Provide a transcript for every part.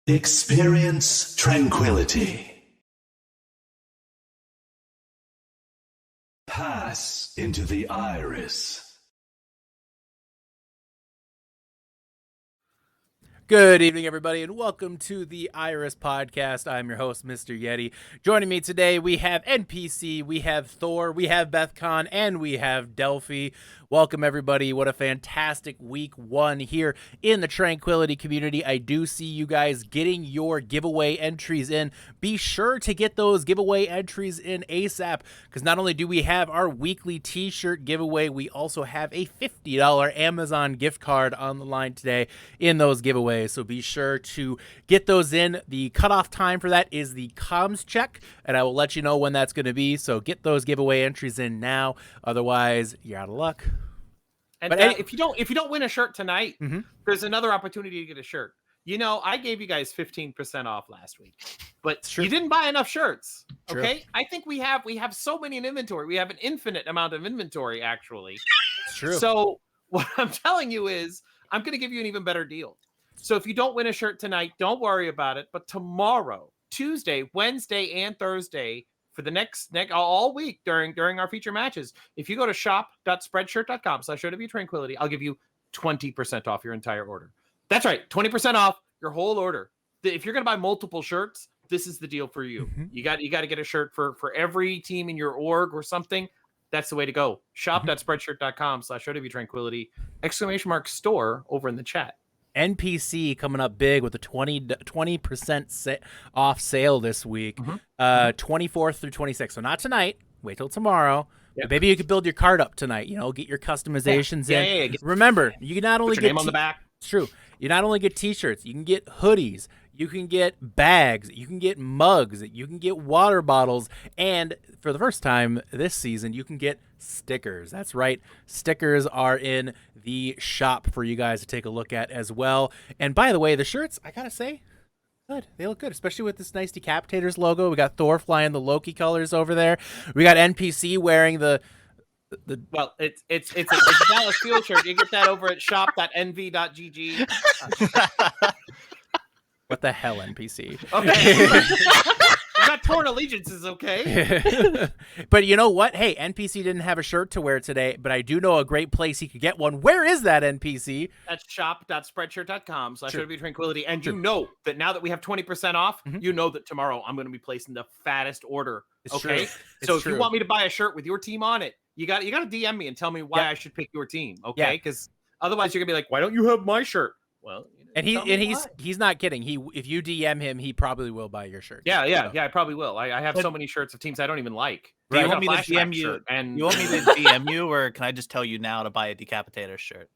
Experience tranquility. Pass into the iris. Good evening, everybody, and welcome to the Iris Podcast. I'm your host, Mr. Yeti. Joining me today, we have NPC, we have Thor, we have BethCon, and we have Delphi. Welcome, everybody. What a fantastic week one here in the Tranquility community. I do see you guys getting your giveaway entries in. Be sure to get those giveaway entries in ASAP, because not only do we have our weekly t-shirt giveaway, we also have a $50 Amazon gift card on the line today in those giveaways. So be sure to get those in. The cutoff time for that is the comms check, and I will let you know when that's going to be. So get those giveaway entries in now. Otherwise, you're out of luck. And but if you don't win a shirt tonight, there's another opportunity to get a shirt. You know, I gave you guys 15% off last week, but you didn't buy enough shirts. Okay, true. I think we have so many in inventory. We have an infinite amount of inventory, actually. It's true. So what I'm telling you is, I'm going to give you an even better deal. So if you don't win a shirt tonight, don't worry about it. But tomorrow, Tuesday, Wednesday, and Thursday, for the next all week during our feature matches, if you go to shop.spreadshirt.com/OWTranquility, I'll give you 20% off your entire order. That's right, 20% off your whole order. If you're going to buy multiple shirts, this is the deal for you. You got to get a shirt for every team in your org or something. That's the way to go. Shop.spreadshirt.com/OWTranquility !store over in the chat. NPC coming up big with a 20% off sale this week, 24th through 26th. So not tonight. Wait till tomorrow. Yep. Maybe you could build your card up tonight. You know, get your customizations in. Remember, you can not only get your name on the back. It's true. You not only get t-shirts, you can get hoodies, you can get bags, you can get mugs, you can get water bottles, and for the first time this season, you can get stickers. That's right. Stickers are in the shop for you guys to take a look at as well. And by the way, the shirts, I gotta say, good. They look good, especially with this nice Decapitators logo. We got Thor flying the Loki colors over there. We got NPC wearing the well, it's a Dallas Field shirt. You get that over at shop.nv.gg. What the hell, NPC? Okay. You got torn allegiances, okay? But you know what? Hey, NPC didn't have a shirt to wear today, but I do know a great place he could get one. Where is that, NPC? That's shop.spreadshirt.com/OWTranquility. And you know that now that we have 20% off, you know that tomorrow I'm going to be placing the fattest order. It's okay? So if you want me to buy a shirt with your team on it, you got to DM me and tell me why I should pick your team, okay? Because otherwise you're going to be like, why don't you have my shirt? Well, and he's not kidding. If you DM him, he probably will buy your shirt. Yeah, I probably will. I have so many shirts of teams I don't even like. Do you want me to DM you? And you want me to DM you, or can I just tell you now to buy a Decapitator shirt?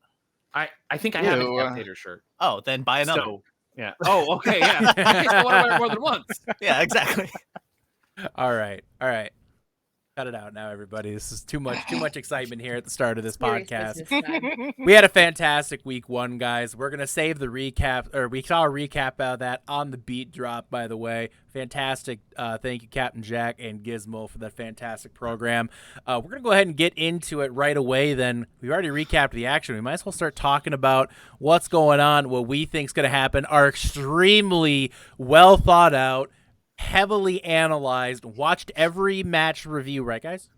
I think I have a Decapitator shirt. Oh, then buy another. So, yeah. Oh, okay. Yeah. Okay, so what do I wear more than once? Yeah, exactly. All right. Cut it out now, everybody. This is too much excitement here at the start of this podcast. We had a fantastic week one, guys. We're going to save the recap, or we saw a recap of that on the beat drop, by the way. Fantastic. Thank you, Captain Jack and Gizmo, for that fantastic program. We're going to go ahead and get into it right away then. We've already recapped the action. We might as well start talking about what's going on, what we think is going to happen, our extremely well thought out, heavily analyzed, watched every match review, right, guys?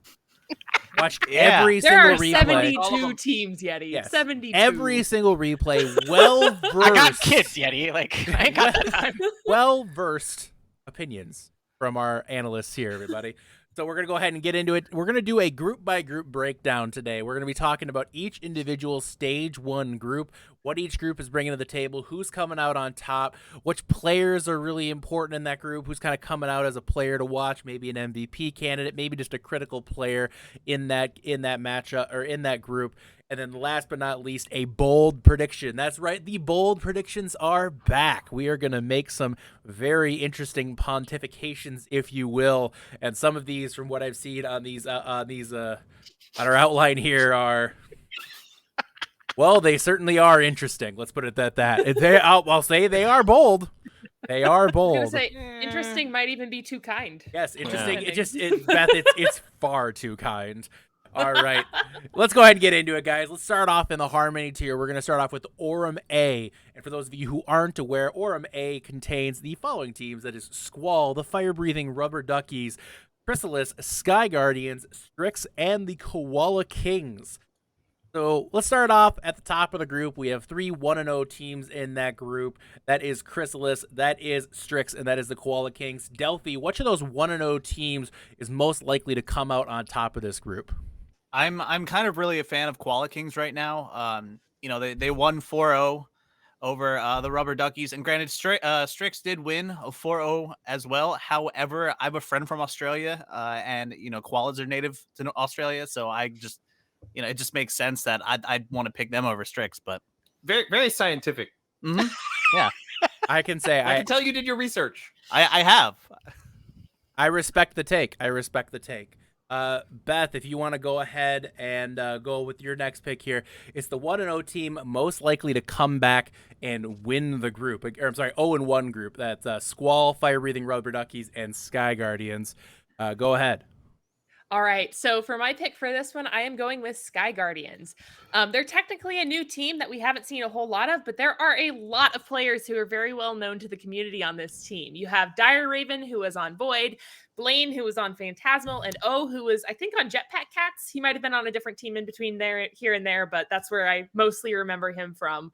Watched every single replay. There are 72 teams, Yeti. Yes. 72. Every single replay, well-versed. I got kids, Yeti. Like, I ain't got that time. Well-versed opinions from our analysts here, everybody. So we're going to go ahead and get into it. We're going to do a group-by-group breakdown today. We're going to be talking about each individual Stage 1 group, what each group is bringing to the table, who's coming out on top, which players are really important in that group, who's kind of coming out as a player to watch, maybe an MVP candidate, maybe just a critical player in that matchup or in that group. And then last but not least, a bold prediction. That's right. The bold predictions are back. We are going to make some very interesting pontifications, if you will. And some of these, from what I've seen on our outline here, are, well, they certainly are interesting. Let's put it at that. I'll say they are bold. They are bold. I was going to say, interesting might even be too kind. Yes, interesting. Beth, it's far too kind. All right. Let's go ahead and get into it, guys. Let's start off in the Harmony tier. We're going to start off with Orem A. And for those of you who aren't aware, Orem A contains the following teams. That is Squall, the Fire-Breathing Rubber Duckies, Chrysalis, Sky Guardians, Strix, and the Koala Kings. So let's start off at the top of the group. We have 3 1-0 teams in that group. That is Chrysalis, that is Strix, and that is the Koala Kings. Delphi, which of those 1-0 teams is most likely to come out on top of this group? I'm kind of really a fan of Koala Kings right now. They won 4-0 over the Rubber Duckies, and granted, Strix did win a 4-0 as well. However, I have a friend from Australia, and koalas are native to Australia, so I just it just makes sense that I'd want to pick them over Strix. But very, very scientific. Mm-hmm. Yeah, I can say I can tell you did your research. I have. I respect the take. Beth, if you want to go ahead and go with your next pick here, it's the 1-0 team most likely to come back and win the group. Or I'm sorry, 0-1 group. That's Squall, Fire-Breathing Rubber Duckies, and Sky Guardians. Go ahead. All right, so for my pick for this one, I am going with Sky Guardians. They're technically a new team that we haven't seen a whole lot of, but there are a lot of players who are very well known to the community on this team. You have Dire Raven, who was on Void, Blaine, who was on Phantasmal, and O, who was, I think, on Jetpack Cats. He might have been on a different team in between there, here and there, but that's where I mostly remember him from.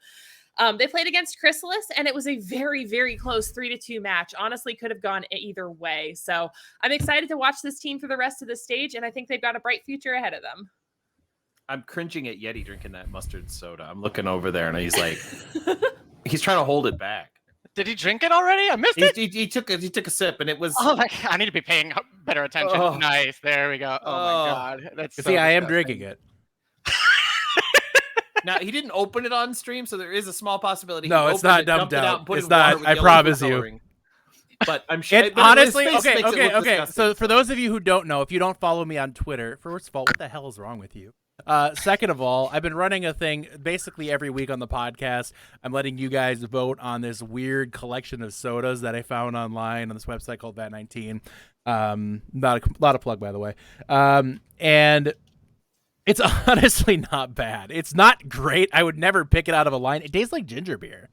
They played against Chrysalis, and it was a very, very close 3-2 match. Honestly, could have gone either way. So I'm excited to watch this team for the rest of the stage, and I think they've got a bright future ahead of them. I'm cringing at Yeti drinking that mustard soda. I'm looking over there, and he's like, he's trying to hold it back. Did he drink it already? I missed it. He took a sip, and it was. Oh, I need to be paying better attention. Oh. Nice. There we go. Oh my God. That's so See, I am disgusting. drinking it. Now, he didn't open it on stream, so there is a small possibility. No, it's not dumped out. It's not. I promise you. But I'm sure. Honestly, okay. So for those of you who don't know, if you don't follow me on Twitter, first of all, what the hell is wrong with you? Second of all, I've been running a thing basically every week on the podcast. I'm letting you guys vote on this weird collection of sodas that I found online on this website called VAT19. Not a lot of plug, by the way. And it's honestly not bad. It's not great. I would never pick it out of a line. It tastes like ginger beer,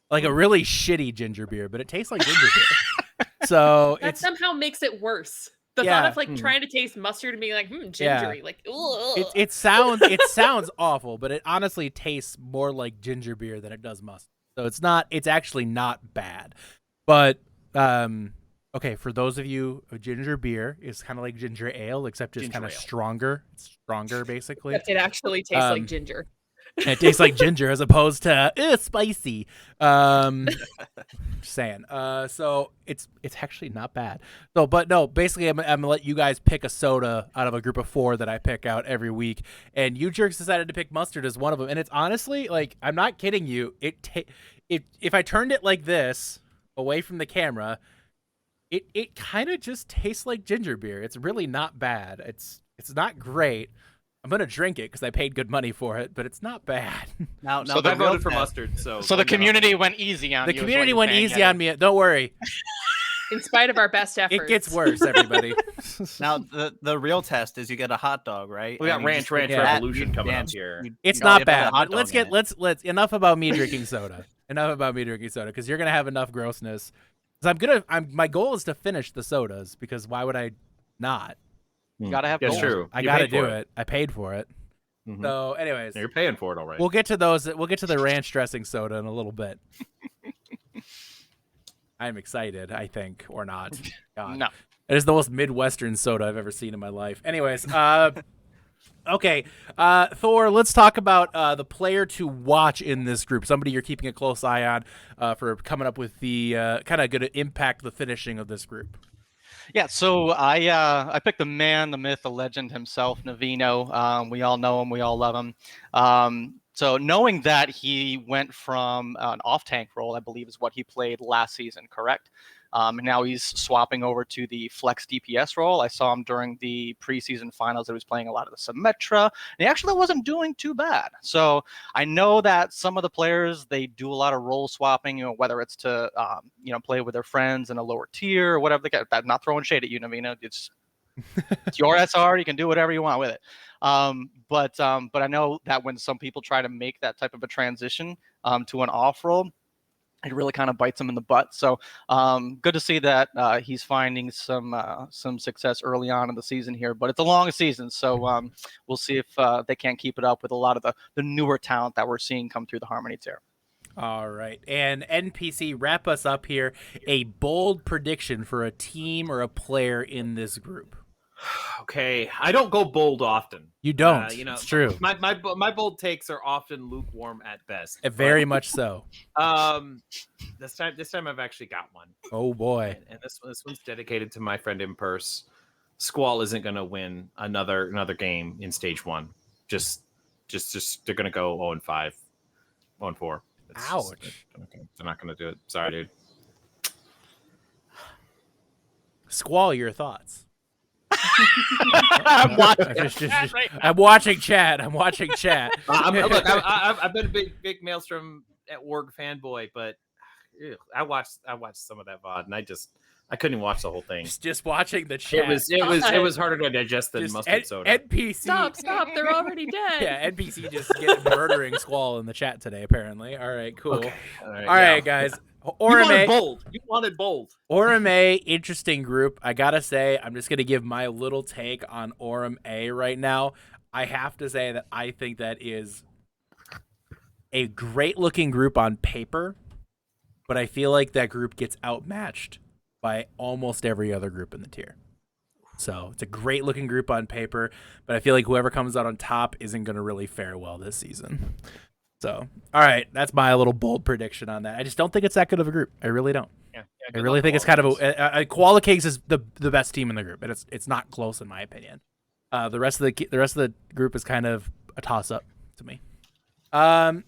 like a really shitty ginger beer, but it tastes like ginger beer. So that somehow makes it worse. The thought of like trying to taste mustard and being like, gingery, like, ugh. It sounds awful, but it honestly tastes more like ginger beer than it does mustard. So it's actually not bad. But okay, for those of you, ginger beer is kind of like ginger ale, except just kind of stronger. It's stronger, basically. Except it actually tastes like ginger. It tastes like ginger as opposed to spicy. Just saying. So it's actually not bad. So, but no, basically, I'm gonna let you guys pick a soda out of a group of 4 that I pick out every week, and you jerks decided to pick mustard as one of them. And it's honestly, like, I'm not kidding you. If I turned it like this away from the camera, it kind of just tastes like ginger beer. It's really not bad. It's not great. I'm gonna drink it because I paid good money for it, but it's not bad. Now so I voted for mustard. So the community went easy on you. The community went easy on me. Don't worry. In spite of our best efforts, it gets worse. Everybody. Now the real test is you get a hot dog, right? We got Ranch Revolution coming up here. It's not bad. Let's enough about me drinking soda. Because you're gonna have enough grossness. Because my goal is to finish the sodas, because why would I not? You gotta have goals. True. I gotta do it. I paid for it. Mm-hmm. So, anyways, you're paying for it already. We'll get to those. We'll get to the ranch dressing soda in a little bit. I'm excited. I think, or not. God. No, it is the most Midwestern soda I've ever seen in my life. Anyways, okay, Thor. Let's talk about the player to watch in this group. Somebody you're keeping a close eye on for coming up with the kind of going to impact the finishing of this group. Yeah, so I picked the man, the myth, the legend himself, Navino. We all know him. We all love him. So knowing that he went from an off-tank role, I believe is what he played last season, correct? And now he's swapping over to the flex DPS role. I saw him during the preseason finals. He was playing a lot of the Symmetra, and he actually wasn't doing too bad. So I know that some of the players, they do a lot of role swapping, whether it's to, play with their friends in a lower tier or whatever. I'm not throwing shade at you, Navina. It's your SR. You can do whatever you want with it. But I know that when some people try to make that type of a transition to an off role, it really kind of bites him in the butt. So good to see that he's finding some success early on in the season here. But it's a long season, so we'll see if they can't keep it up with a lot of the newer talent that we're seeing come through the Harmony tier. All right. And NPC, wrap us up here. A bold prediction for a team or a player in this group. Okay, I don't go bold often. You don't. It's true. My bold takes are often lukewarm at best. Very much so. This time I've actually got one. Oh boy. And this one's dedicated to my friend Impurse. Squall isn't going to win another game in stage 1. Just they're going to go 0-5, 0-4. Ouch. Okay, they're not going to do it. Sorry, dude. Squall, your thoughts. I'm watching chat. Look, I've been a big Maelstrom at org fanboy, but I watched some of that VOD, and I couldn't even watch the whole thing. Just watching the chat. It was harder to digest than mustard soda. NPC. Stop! They're already dead. Yeah, NPC just get murdering Squall in the chat today. Apparently. All right, cool. Okay. All right, guys. You wanted bold. Orem A, interesting group. I gotta say, I'm just gonna give my little take on Orem A right now. I have to say that I think that is a great looking group on paper, but I feel like that group gets outmatched by almost every other group in the tier. So it's a great looking group on paper, but I feel like whoever comes out on top isn't gonna really fare well this season. So, all right, that's my little bold prediction on that. I just don't think it's that good of a group. I really don't. Yeah, I really think it's kind of a Koala Kings is the best team in the group, and it's not close in my opinion. The rest of the group is kind of a toss up to me. All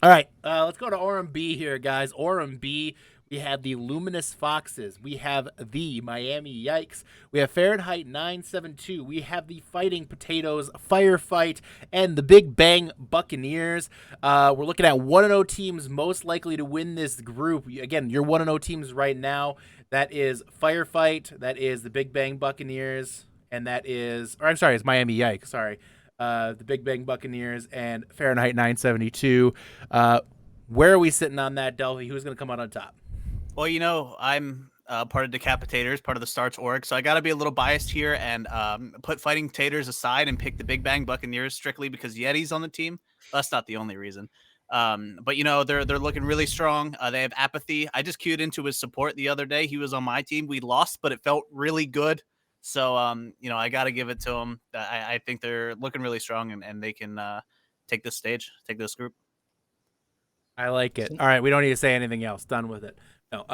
right, let's go to Orem B here, guys. Orem B. We have the Luminous Foxes. We have the Miami Yikes. We have Fahrenheit 972. We have the Fighting Potatoes, Firefight, and the Big Bang Buccaneers. We're looking at 1-0 teams most likely to win this group. Again, your 1-0 teams right now. That is Firefight. That is the Big Bang Buccaneers. And that is, or I'm sorry, it's Miami Yikes. Sorry. The Big Bang Buccaneers and Fahrenheit 972. Where are we sitting on that, Delphi? Who's going to come out on top? Well, I'm part of Decapitators, part of the Starch org, so I got to be a little biased here and put Fighting Taters aside and pick the Big Bang Buccaneers strictly because Yeti's on the team. Well, that's not the only reason. But they're looking really strong. They have Apathy. I just queued into his support the other day. He was on my team. We lost, but it felt really good. So I got to give it to them. I think they're looking really strong and they can take this stage, take this group. I like it. All right, we don't need to say anything else. Done with it. No.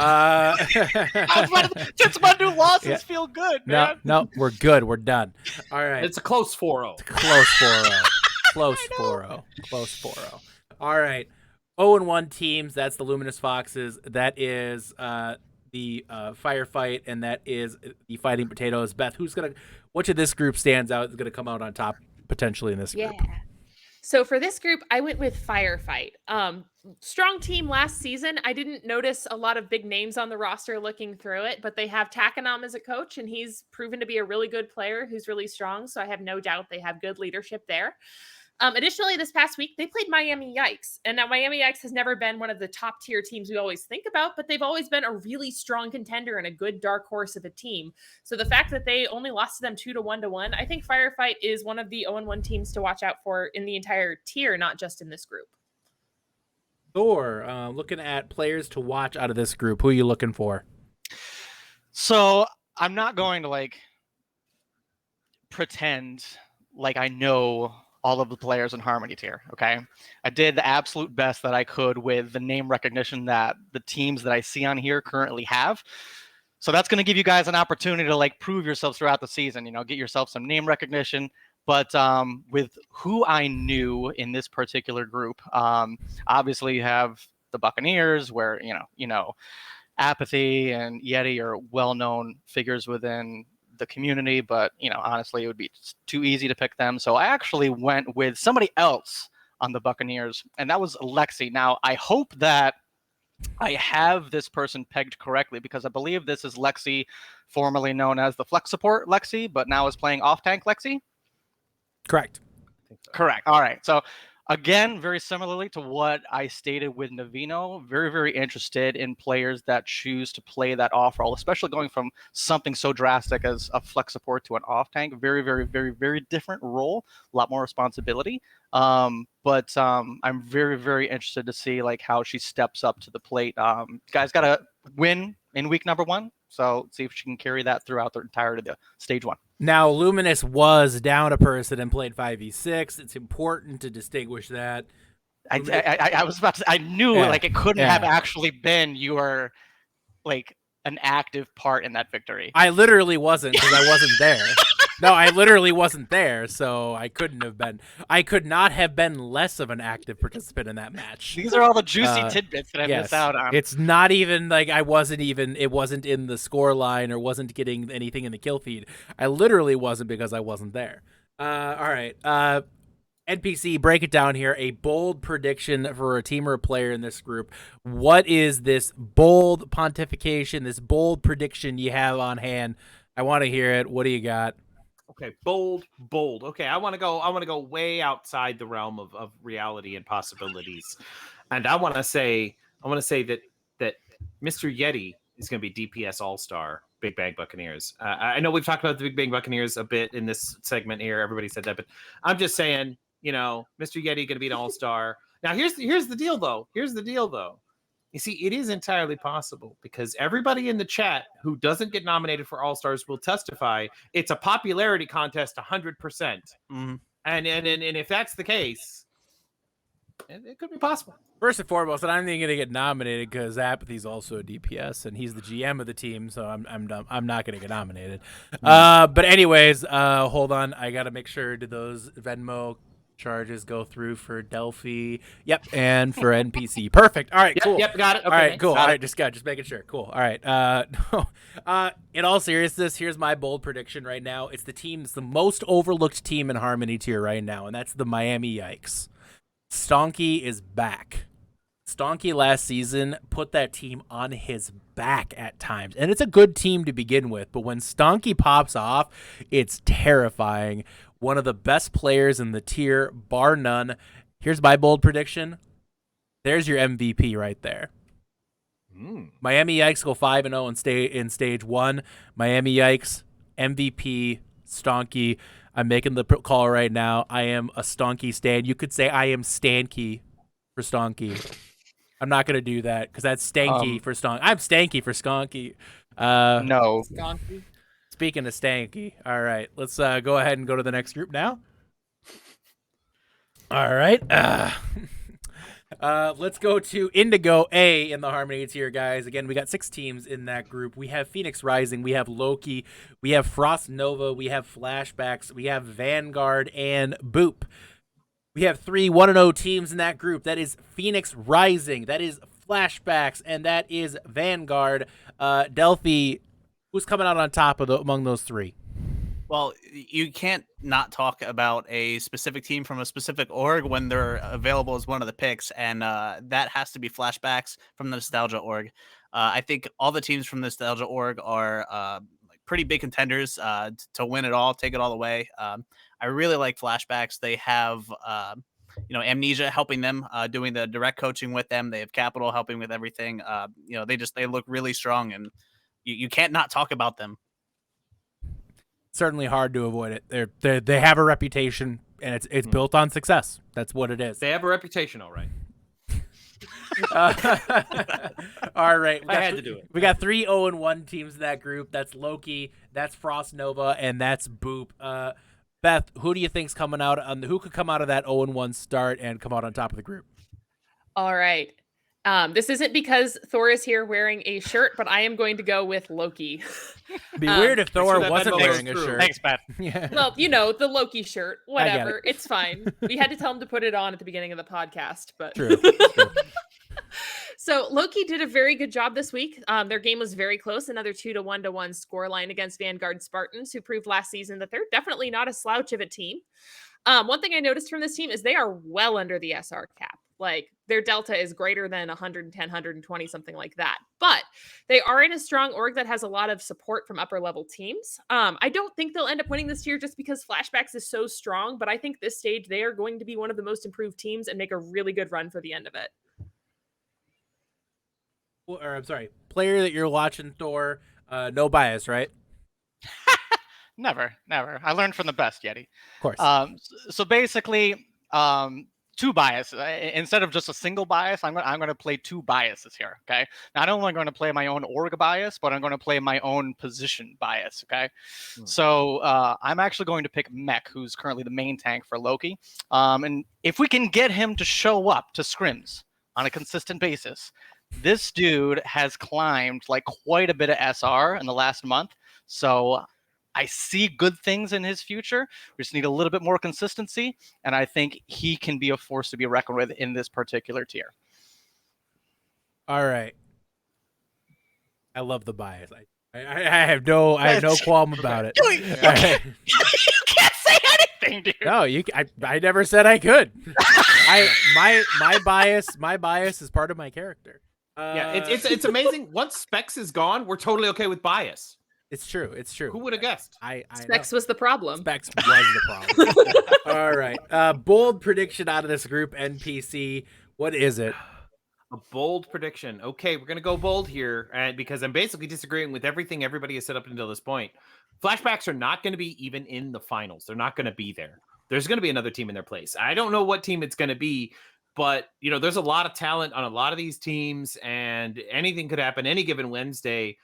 Just about to do losses feel good, man. No, we're good. We're done. All right. It's a close 4-0. Close 4-0. Close 4-0. Close 4-0. All right. 0-1 teams. That's the Luminous Foxes. That is the Firefight, and that is the Fighting Potatoes. Beth, which of this group stands out is going to come out on top potentially in this group? Yeah. So for this group, I went with Firefight. Strong team last season. I didn't notice a lot of big names on the roster looking through it, but they have Takanam as a coach, and he's proven to be a really good player who's really strong. So I have no doubt they have good leadership there. Additionally, this past week, they played Miami Yikes. And now Miami Yikes has never been one of the top tier teams we always think about, but they've always been a really strong contender and a good dark horse of a team. So the fact that they only lost to them 2-1, I think Firefight is one of the 0-1 teams to watch out for in the entire tier, not just in this group. Thor, looking at players to watch out of this group, who are you looking for? So I'm not going to pretend like I know all of the players in Harmony tier, okay? I did the absolute best that I could with the name recognition that the teams that I see on here currently have. So that's going to give you guys an opportunity to prove yourselves throughout the season, get yourself some name recognition. But with who I knew in this particular group, obviously you have the Buccaneers where, Apathy and Yeti are well-known figures within the community, but honestly it would be too easy to pick them, so I actually went with somebody else on the Buccaneers, and that was Lexi. Now I hope that I have this person pegged correctly because I believe this is Lexi, formerly known as the Flex Support Lexi, but now is playing off-tank Lexi. Correct. Correct. All right. So again, very similarly to what I stated with Navino, very, very interested in players that choose to play that off role, especially going from something so drastic as a flex support to an off tank. Very, very, very, very different role, a lot more responsibility. But I'm very, very interested to see like how she steps up to the plate. Guys got to win in week number 1. So see if she can carry that throughout the entirety of the stage 1. Now, Luminous was down a person and played 5v6. It's important to distinguish that. I was about to. I knew like it couldn't have actually been your like an active part in that victory. I literally wasn't because I wasn't there. No, I literally wasn't there, so I couldn't have been. I could not have been less of an active participant in that match. These are all the juicy tidbits that I miss out on. It's not even like I wasn't even. It wasn't in the score line or wasn't getting anything in the kill feed. I literally wasn't because I wasn't there. All right. NPC, break it down here. A bold prediction for a team or a player in this group. What is this bold pontification, this bold prediction you have on hand? I want to hear it. What do you got? Okay, bold. Okay, I want to go way outside the realm of reality and possibilities. And I want to say that Mr. Yeti is going to be DPS All-Star Big Bang Buccaneers. I know we've talked about the Big Bang Buccaneers a bit in this segment here. Everybody said that, but I'm just saying, Mr. Yeti going to be an All-Star. Now, here's the deal, though. You see, it is entirely possible because everybody in the chat who doesn't get nominated for All-Stars will testify it's a popularity contest 100%. Mm-hmm. And if that's the case, it could be possible. First and foremost, and I'm going to get nominated because Apathy's also a DPS and he's the GM of the team, so I'm not going to get nominated. But anyways, hold on. I got to make sure do those Venmo charges go through for Delphi. Yep, and for NPC. Perfect. All right, cool. Yep, got it. Okay, all right, cool. All right, it. just making sure. Cool. All right. In all seriousness, here's my bold prediction right now. It's the most overlooked team in Harmony tier right now, and that's the Miami Yikes. Stonky is back. Stonky last season put that team on his back at times, and it's a good team to begin with, but when Stonky pops off, it's terrifying. One of the best players in the tier, bar none. Here's my bold prediction. There's your MVP right there. Miami Yikes go 5-0 and stay in stage 1. Miami Yikes, MVP, Stonky. I'm making the call right now. I am a Stonky stan. You could say I am Stanky for Stonky. I'm not going to do that because that's Stanky for Stonky. I'm Stanky for Stonky. No. Stonky. Speaking of Stanky, all right, let's go ahead and go to the next group now. All right. Let's go to Indigo A in the Harmony tier, guys. Again, we got 6 teams in that group. We have Phoenix Rising, we have Loki, we have Frost Nova, we have Flashbacks, we have Vanguard, and Boop. We have 3 1-0 teams in that group. That is Phoenix Rising, that is Flashbacks, and that is Vanguard. Delphi, who's coming out on top of among those 3? Well, you can't not talk about a specific team from a specific org when they're available as one of the picks, and that has to be Flashbacks from the Nostalgia org. I think all the teams from the Nostalgia org are pretty big contenders to win it all, take it all away. I really like Flashbacks. They have Amnesia helping them, doing the direct coaching with them. They have Capital helping with everything. They look really strong, and you can't not talk about them. Certainly hard to avoid it. They have a reputation, and it's built on success. That's what it is. They have a reputation, all right. All right. I had to do it. We got 3 0-1 teams in that group. That's Loki, that's Frost Nova, and that's Boop. Beth, who do you think's coming out who could come out of that 0-1 start and come out on top of the group? All right. This isn't because Thor is here wearing a shirt, but I am going to go with Loki. It'd be weird if Thor wasn't wearing a true. shirt. Thanks, Beth. Yeah. Well, the Loki shirt, whatever. It. It's fine. We had to tell him to put it on at the beginning of the podcast, but True. So Loki did a very good job this week. Their game was very close, another 2-1 scoreline against Vanguard Spartans, who proved last season that they're definitely not a slouch of a team. One thing I noticed from this team is they are well under the SR cap. Like, their delta is greater than 110, 120, something like that. But they are in a strong org that has a lot of support from upper level teams. I don't think they'll end up winning this year just because Flashbacks is so strong, but I think this stage they are going to be one of the most improved teams and make a really good run for the end of it. Or I'm sorry, player that you're watching, Thor, no bias, right? Never. I learned from the best, Yeti. Of course. So basically, two biases. Instead of just a single bias, I'm going to play two biases here. Okay. Not only am I going to play my own org bias, but I'm going to play my own position bias. Okay. So I'm actually going to pick Mech, who's currently the main tank for Loki. And if we can get him to show up to scrims on a consistent basis, this dude has climbed like quite a bit of SR in the last month. So I see good things in his future. We just need a little bit more consistency, and I think he can be a force to be reckoned with in this particular tier. All right. I love the bias. I have no qualm about it. You can't say anything, dude. No, I never said I could. My bias is part of my character. Yeah, it's amazing. Once Specs is gone, we're totally okay with bias. It's true. Who would have guessed? Specs was the problem. Specs was the problem. All right. Bold prediction out of this group, NPC. What is it? A bold prediction. Okay, we're gonna go bold here, and because I'm basically disagreeing with everything everybody has said up until this point. Flashbacks are not going to be even in the finals. They're not going to be there. There's going to be another team in their place. I don't know what team it's going to be, but there's a lot of talent on a lot of these teams, and anything could happen any given Wednesday.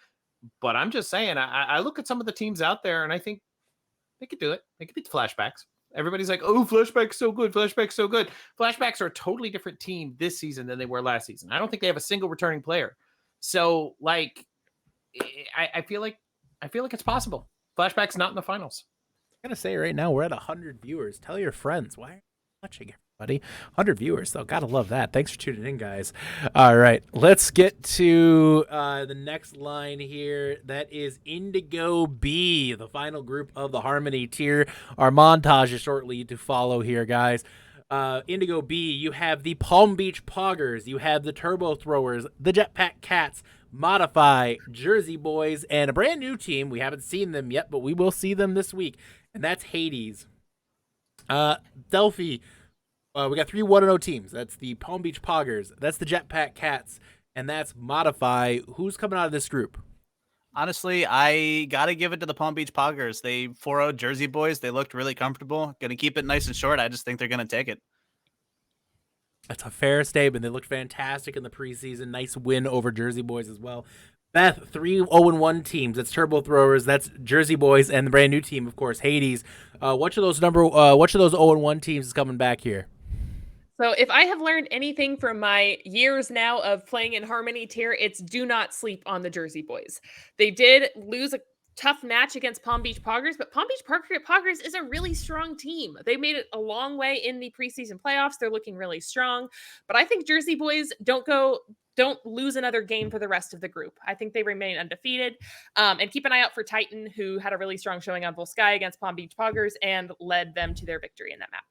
But I'm just saying, I look at some of the teams out there, and I think they could do it. They could beat the Flashbacks. Everybody's like, oh, Flashbacks so good. Flashbacks so good. Flashbacks are a totally different team this season than they were last season. I don't think they have a single returning player. So, like, I feel like it's possible. Flashbacks not in the finals. I'm gonna say right now we're at 100 viewers. Tell your friends. Why are you watching, everybody? 100 viewers, though. Gotta love that. Thanks for tuning in, guys. All right, let's get to the next line here. That is Indigo B, the final group of the Harmony tier. Our montage is shortly to follow here, guys. Indigo B, you have the Palm Beach Poggers, you have the Turbo Throwers, the Jetpack Cats, Modify, Jersey Boys, and a brand new team. We haven't seen them yet, but we will see them this week, and that's Hades. Delphi, we got 3 1-0 teams. That's the Palm Beach Poggers, that's the Jetpack Cats, and that's Modify. Who's coming out of this group? Honestly, I got to give it to the Palm Beach Poggers. They 4-0 Jersey Boys. They looked really comfortable. Going to keep it nice and short. I just think they're going to take it. That's a fair statement. They looked fantastic in the preseason. Nice win over Jersey Boys as well. Beth, 3 0-1 teams. That's Turbo Throwers. That's Jersey Boys, and the brand new team, of course, Hades. Which of those 0-1 teams is coming back here? So if I have learned anything from my years now of playing in Harmony tier, it's do not sleep on the Jersey Boys. They did lose a tough match against Palm Beach Poggers, but Palm Beach Poggers is a really strong team. They made it a long way in the preseason playoffs. They're looking really strong, but I think Jersey Boys don't lose another game for the rest of the group. I think they remain undefeated. And keep an eye out for Titan, who had a really strong showing on Volsky against Palm Beach Poggers and led them to their victory in that map.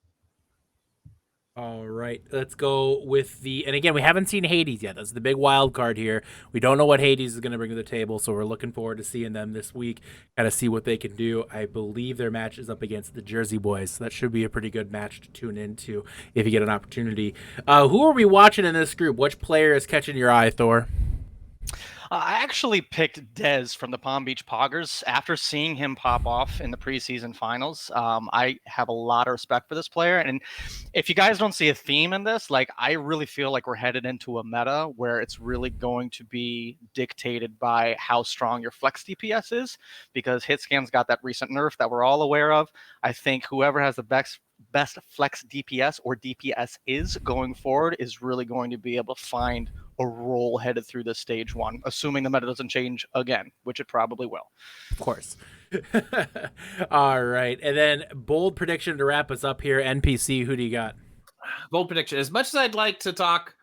All right, let's go with and again, we haven't seen Hades yet. That's the big wild card here. We don't know what Hades is going to bring to the table, so we're looking forward to seeing them this week, kind of see what they can do. I believe their match is up against the Jersey Boys, so that should be a pretty good match to tune into if you get an opportunity. Who are we watching in this group? Which player is catching your eye, Thor? I actually picked Dez from the Palm Beach Poggers after seeing him pop off in the preseason finals. I have a lot of respect for this player. And if you guys don't see a theme in this, like, I really feel like we're headed into a meta where it's really going to be dictated by how strong your flex DPS is, because Hitscan's got that recent nerf that we're all aware of. I think whoever has the best flex DPS or DPS is going forward is really going to be able to find a role headed through this stage 1, assuming the meta doesn't change again, which it probably will. Of course. All right. And then bold prediction to wrap us up here. NPC, who do you got? Bold prediction. As much as I'd like to talk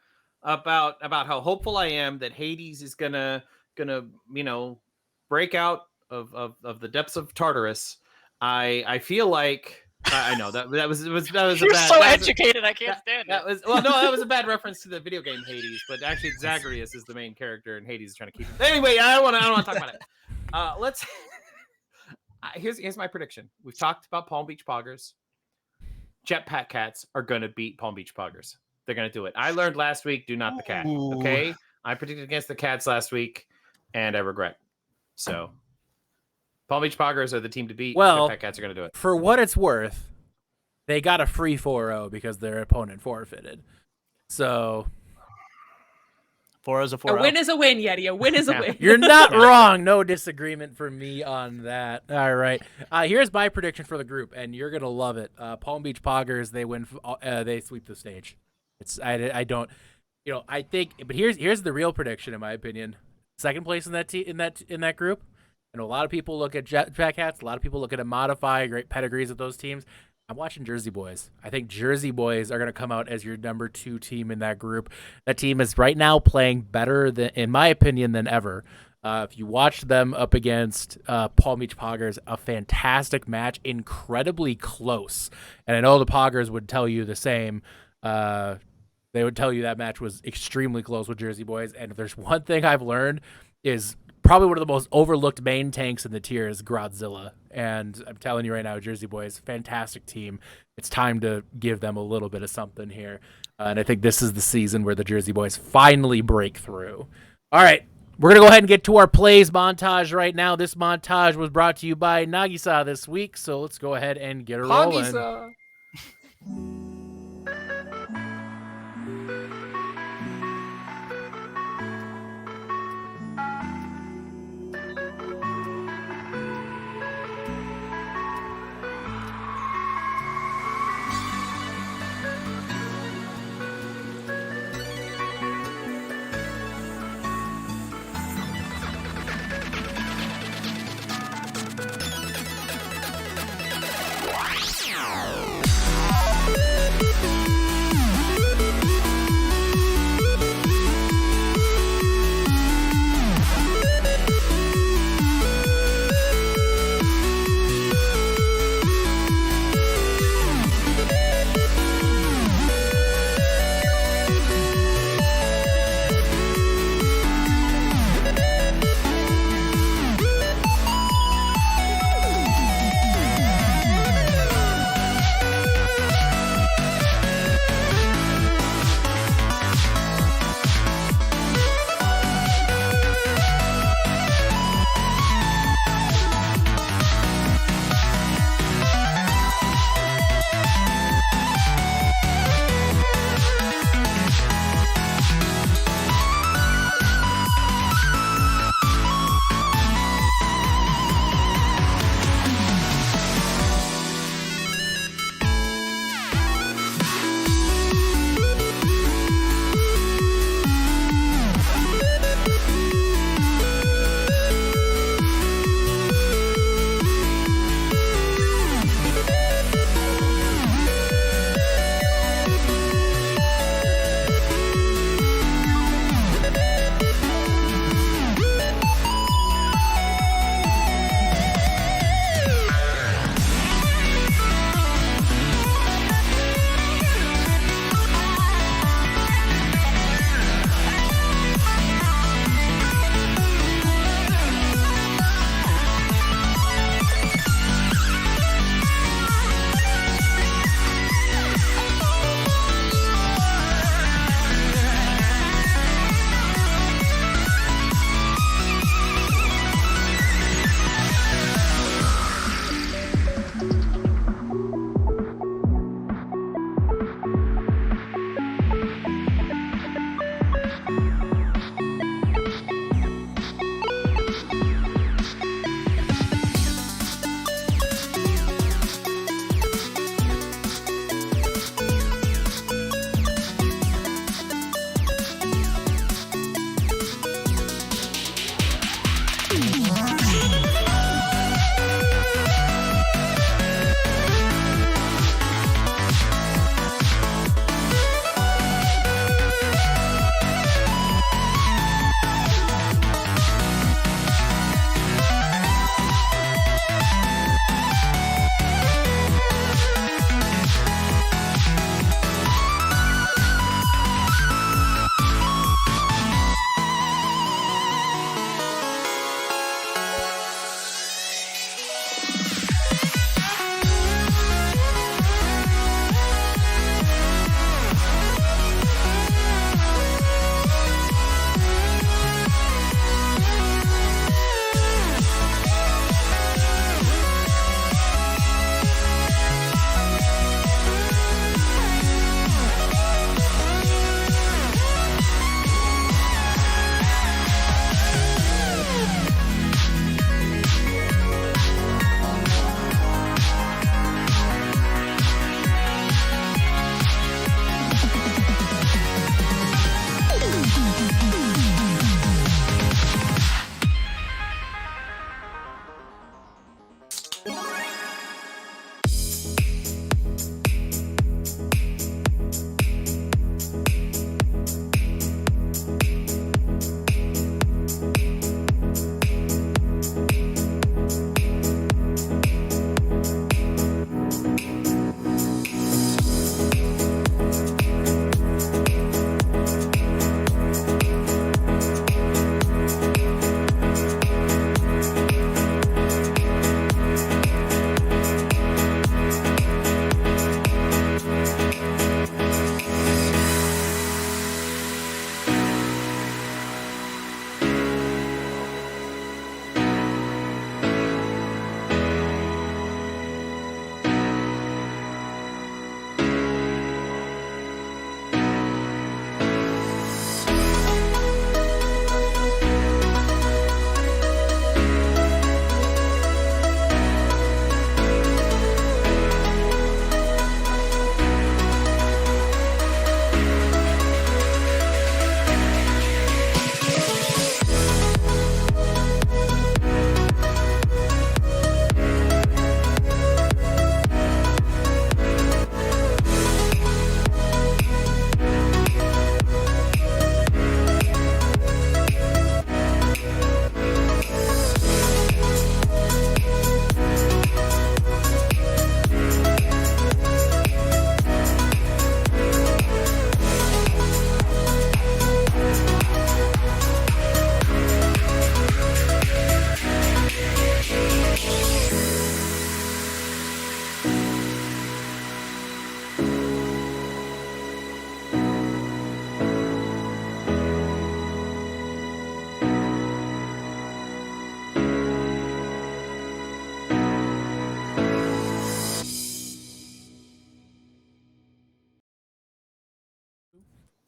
about how hopeful I am that Hades is gonna break out of the depths of Tartarus, I feel like I know that was a You're bad. so educated, I can't stand that it. was that was a bad reference to the video game Hades, but actually Zagreus is the main character, and Hades is trying to keep him. Anyway, I don't want to talk about it. Let's. Here's my prediction. We've talked about Palm Beach Poggers. Jetpack Cats are gonna beat Palm Beach Poggers. They're gonna do it. I learned last week. Do not the cat. Okay, I predicted against the Cats last week, and I regret. So, Palm Beach Poggers are the team to beat. Well, Jetpack Cats are gonna do it. For what it's worth, they got a free 4-0 because their opponent forfeited. So 4 is a 4. A win is a win, Yeti. A win is a win. you're not wrong. No disagreement from me on that. All right. Here's my prediction for the group, and you're gonna love it. Palm Beach Poggers, they win. They sweep the stage. I don't. I think. But here's the real prediction, in my opinion. Second place in that group. I know a lot of people look at Jetpack Cats. A lot of people look at a Modify. Great pedigrees of those teams. I'm watching Jersey Boys. I think Jersey Boys are going to come out as your number 2 team in that group. That team is right now playing better, in my opinion, than ever. If you watch them up against Palm Beach Poggers, a fantastic match, incredibly close. And I know the Poggers would tell you the same. They would tell you that match was extremely close with Jersey Boys. And if there's one thing I've learned is probably one of the most overlooked main tanks in the tier is Godzilla. And I'm telling you right now, Jersey Boys, fantastic team. It's time to give them a little bit of something here. And I think this is the season where the Jersey Boys finally break through. All right, we're going to go ahead and get to our plays montage right now. This montage was brought to you by Nagisa this week, so let's go ahead and get it rolling. Nagisa.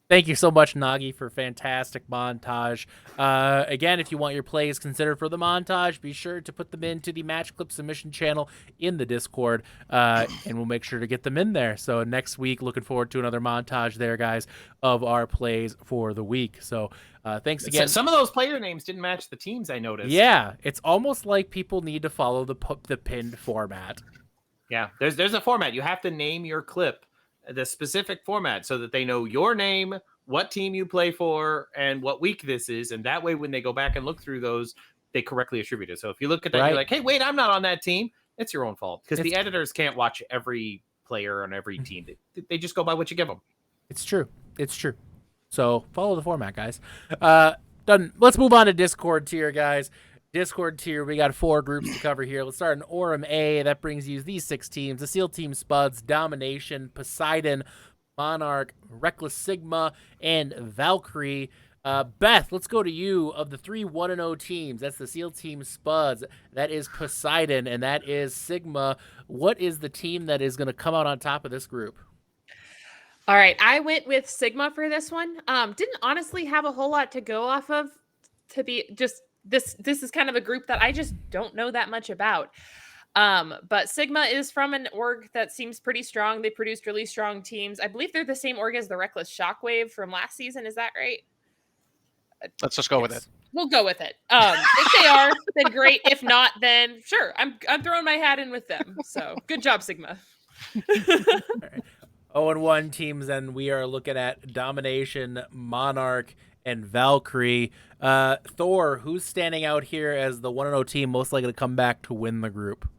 Thank you so much, Nagi, for fantastic montage. Again, if you want your plays considered for the montage, be sure to put them into the Match Clip submission channel in the Discord, and we'll make sure to get them in there. So next week, looking forward to another montage there, guys, of our plays for the week. So thanks again. Some of those player names didn't match the teams, I noticed. Yeah, it's almost like people need to follow the pinned format. Yeah, there's a format. You have to name your clip the specific format so that they know your name, what team you play for, and what week this is. And that way, when they go back and look through those, they correctly attribute it. So if you look at that, you're like, hey, wait, I'm not on that team. It's your own fault because the editors can't watch every player on every team. They just go by what you give them. It's true. It's true. So follow the format, guys. Done. Let's move on to Discord tier, guys. Discord tier, we got 4 groups to cover here. Let's start in Orem A. That brings you these 6 teams: the SEAL Team Spuds, Domination, Poseidon, Monarch, Reckless Sigma, and Valkyrie. Beth, let's go to you. Of the 3 1-0 teams, that's the SEAL Team Spuds, that is Poseidon, and that is Sigma. What is the team that is going to come out on top of this group? All right, I went with Sigma for this one. Didn't honestly have a whole lot to go off of. To be just this is kind of a group that I just don't know that much about. But Sigma is from an org that seems pretty strong. They produced really strong teams. I believe they're the same org as the Reckless Shockwave from last season. Is that right? Let's just go with it. We'll go with it. If they are, then great. If not, then sure. I'm throwing my hat in with them. So good job, Sigma. All right. 0-1 teams, then we are looking at Domination, Monarch, and Valkyrie. Thor, who's standing out here as the 1-0 team most likely to come back to win the group?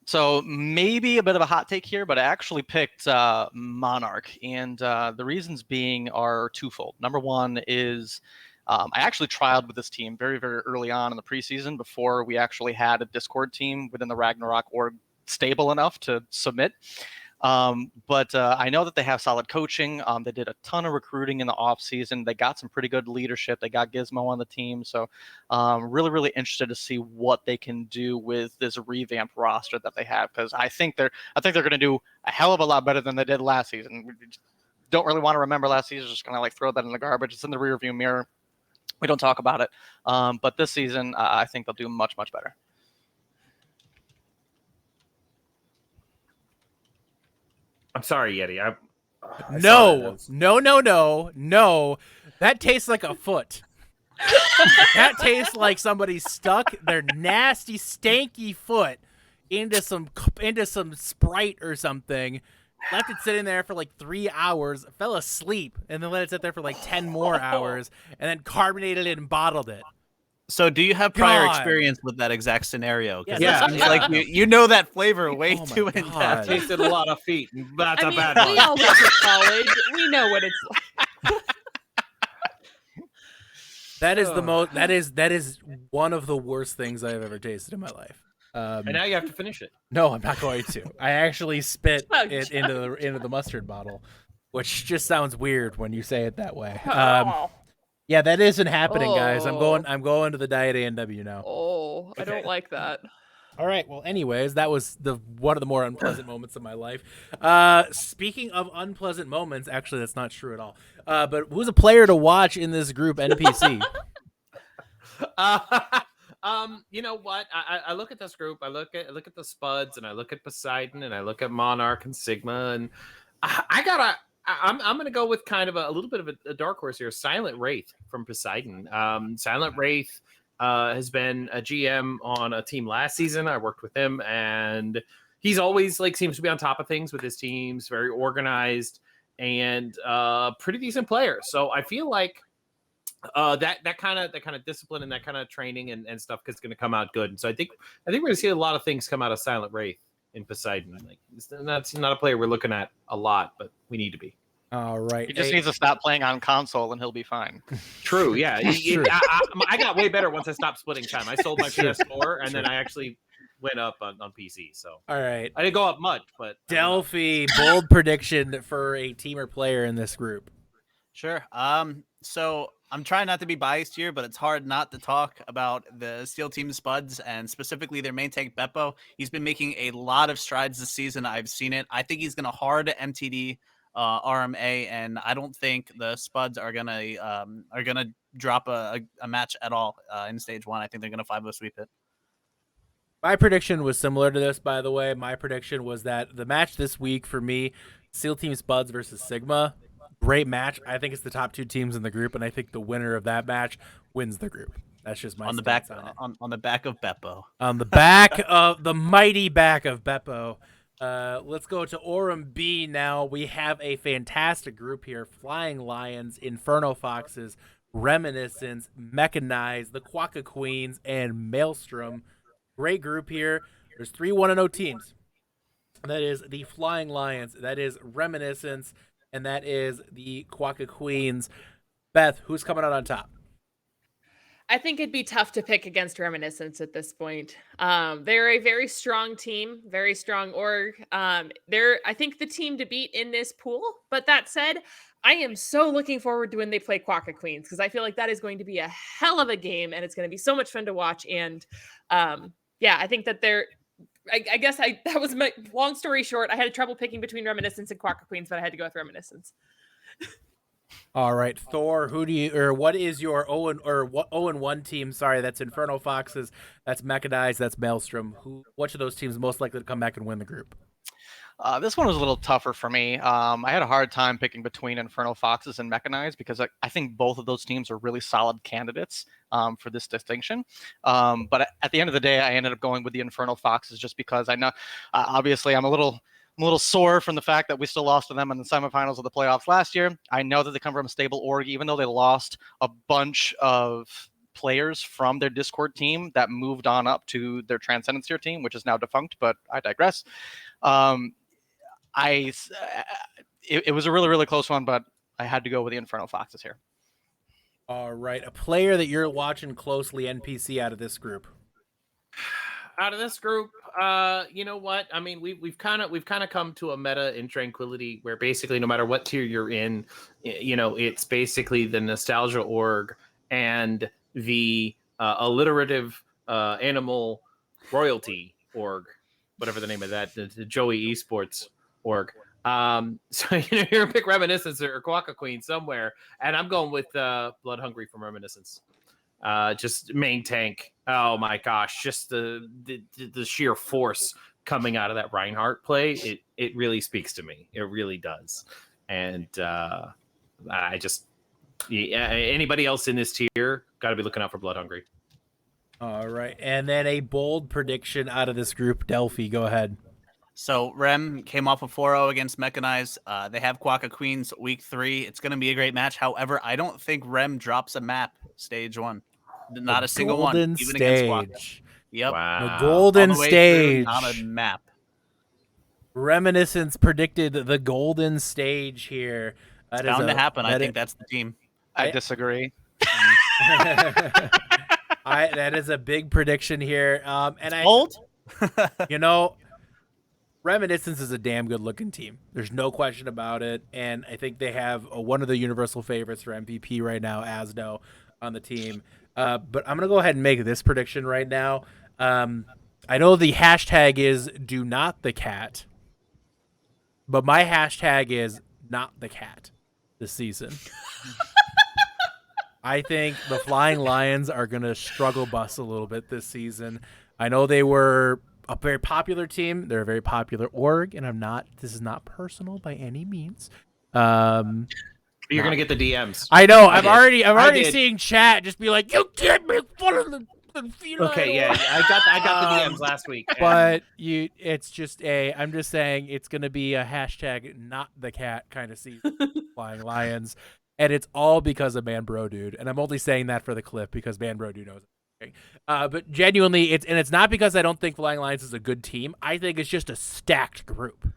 So maybe a bit of a hot take here, but I actually picked Monarch, and the reasons being are twofold. Number one is I actually trialed with this team very, very early on in the preseason before we actually had a Discord team within the Ragnarok org stable enough to submit. But I know that they have solid coaching. They did a ton of recruiting in the off season. They got some pretty good leadership. They got Gizmo on the team. So really, really interested to see what they can do with this revamped roster that they have. Because I think they're going to do a hell of a lot better than they did last season. We don't really want to remember last season. Just going to like throw that in the garbage. It's in the rearview mirror. We don't talk about it. But this season, I think they'll do much, much better. I'm sorry, Yeti. No. That tastes like a foot. That tastes like somebody stuck their nasty, stanky foot into some Sprite or something, left it sitting there for like 3 hours, fell asleep, and then let it sit there for like 10 more hours, and then carbonated it and bottled it. So do you have prior experience with that exact scenario? Yeah. It seems like you know that flavor way too in depth. I tasted a lot of feet. That's a bad we one. all went to college. We know what it's like. That is the most. That is one of the worst things I've ever tasted in my life. And now you have to finish it. No, I'm not going to. I actually spit it into the mustard bottle, which just sounds weird when you say it that way. Yeah, that isn't happening, guys. I'm going to the Diet A&W now. Oh, I don't like that. All right. Well, anyways, that was one of the more unpleasant moments of my life. Speaking of unpleasant moments, actually, that's not true at all. But who's a player to watch in this group, NPC? You know what? I look at this group. I look at the Spuds, and I look at Poseidon, and I look at Monarch and Sigma, and I'm gonna go with kind of a little bit of a dark horse here. Silent Wraith from Poseidon. Silent Wraith has been a GM on a team last season. I worked with him, and he's always seems to be on top of things with his teams, very organized, and pretty decent player. So I feel like that kind of discipline and that kind of training and stuff is going to come out good. And so I think we're going to see a lot of things come out of Silent Wraith in Poseidon. That's not a player we're looking at a lot, but we need to be. All right. He just needs to stop playing on console and he'll be fine. True. Yeah. True. I got way better once I stopped splitting time. I sold my PS4 and then I actually went up on PC. So all right. I didn't go up much, but Delphi, bold prediction for a team or player in this group. Sure. So I'm trying not to be biased here, but it's hard not to talk about the Steel Team Spuds and specifically their main tank Beppo. He's been making a lot of strides this season. I've seen it. I think he's going to hard MTD RMA, and I don't think the Spuds are gonna drop a match at all in stage 1. I think they're gonna 5-0 sweep it. My prediction was similar to this, by the way. My prediction was that the match this week for me, Steel Team Spuds versus Sigma, great match. I think it's the top 2 teams in the group, and I think the winner of that match wins the group. That's just my on the back on the back of Beppo. On the back of the mighty back of Beppo. Let's go to Orem B now. We have a fantastic group here. Flying Lions, Inferno Foxes, Reminiscence, Mechanized, the Quokka Queens, and Maelstrom. Great group here. There's 3 1-0 teams. That is the Flying Lions. That is Reminiscence. And that is the Quokka Queens. Beth, who's coming out on top? I think it'd be tough to pick against Reminiscence at this point. They're a very strong team, very strong org. They're, I think, the team to beat in this pool. But that said, I am so looking forward to when they play Quokka Queens because I feel like that is going to be a hell of a game and it's going to be so much fun to watch. And yeah, I think that they're. I guess that was my long story short. I had trouble picking between Reminiscence and Quokka Queens, but I had to go with Reminiscence. All right, Thor, what is your 0-1 team? Sorry, that's Inferno Foxes, that's Mechanized, that's Maelstrom. Which of those teams most likely to come back and win the group? This one was a little tougher for me. I had a hard time picking between Inferno Foxes and Mechanized because I think both of those teams are really solid candidates for this distinction. But at the end of the day, I ended up going with the Inferno Foxes just because I know, obviously, I'm a little sore from the fact that we still lost to them in the semifinals of the playoffs last year. I know that they come from a stable org, even though they lost a bunch of players from their Discord team that moved on up to their Transcendence tier team, which is now defunct, but I digress. It was a really, really close one, but I had to go with the Inferno Foxes here. All right. A player that you're watching closely, NPC, out of this group. Out of this group, you know what? I mean, we've kind of come to a meta in Tranquility where basically no matter what tier you're in, you know, it's basically the Nostalgia org and the alliterative animal royalty org, whatever the name of that, the Joey Esports org. So you know, you're gonna pick Reminiscence or Quokka Queen somewhere, and I'm going with Blood Hungry from Reminiscence. Just main tank. Oh my gosh, just the sheer force coming out of that Reinhardt play. It really speaks to me. It really does. And anybody else in this tier got to be looking out for Blood Hungry. All right, and then a bold prediction out of this group. Delphi, go ahead. So Rem came off a 4-0 against Mechanized. They have Quaka Queens week 3. It's going to be a great match. However, I don't think Rem drops a map stage 1. Not a single one, even against Quaka. Yep. Wow. The golden stage. Through, not a map. Reminiscence predicted the golden stage here. It's bound to happen. I think that's the team. I disagree. That is a big prediction here. And Bold? Reminiscence is a damn good looking team. There's no question about it. And I think they have one of the universal favorites for MVP right now, Asno, on the team. But I'm going to go ahead and make this prediction right now. I know the hashtag is do not the cat, but my hashtag is not the cat this season. I think the Flying Lions are going to struggle bus a little bit this season. I know they were a very popular team. They're a very popular org, and this is not personal by any means. You're going to get the DMs. I know. I'm already seeing chat just be like, you can't make fun of the feline. Okay, yeah. I got the DMs last week. But it's just I'm just saying it's going to be a hashtag not the cat kind of season, Flying Lions. And it's all because of Man Bro Dude. And I'm only saying that for the clip because Man Bro Dude knows it. But genuinely, it's not because I don't think Flying Lions is a good team. I think it's just a stacked group.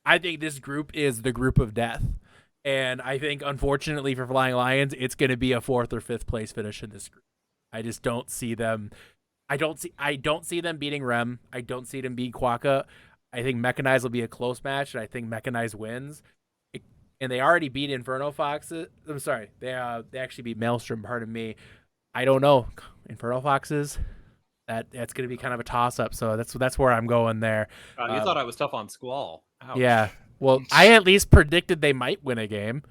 I think this group is the group of death. And I think, unfortunately for Flying Lions, it's going to be a 4th or 5th place finish in this group. I just don't see them. I don't see them beating Rem. I don't see them beating Quaka. I think Mechanized will be a close match, and I think Mechanized wins. And they already beat Inferno Foxes. I'm sorry, they actually beat Maelstrom. Pardon me. I don't know. Inferno Foxes. That's going to be kind of a toss up. So that's where I'm going there. You thought I was tough on Squall. Ouch. Yeah. Well, I at least predicted they might win a game.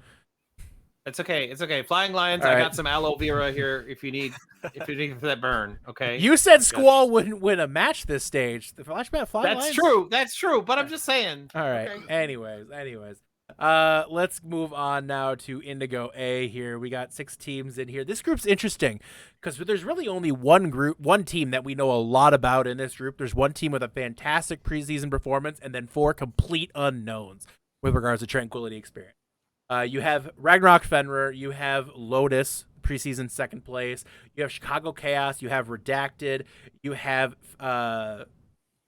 It's okay. It's okay. Flying Lions. All right. I got some aloe vera here if you need for that burn. Okay. You said Squall wouldn't win a match this stage. The Flying That's Lions? That's true. But I'm just saying. All right. Okay. Anyways. Let's move on now to Indigo A here. We got 6 teams in here. This group's interesting because there's really only one team that we know a lot about in this group. There's one team with a fantastic preseason performance and then 4 complete unknowns with regards to Tranquility Experience. You have Ragnarok Fenrir, you have Lotus, preseason 2nd place, you have Chicago Chaos, you have Redacted, you have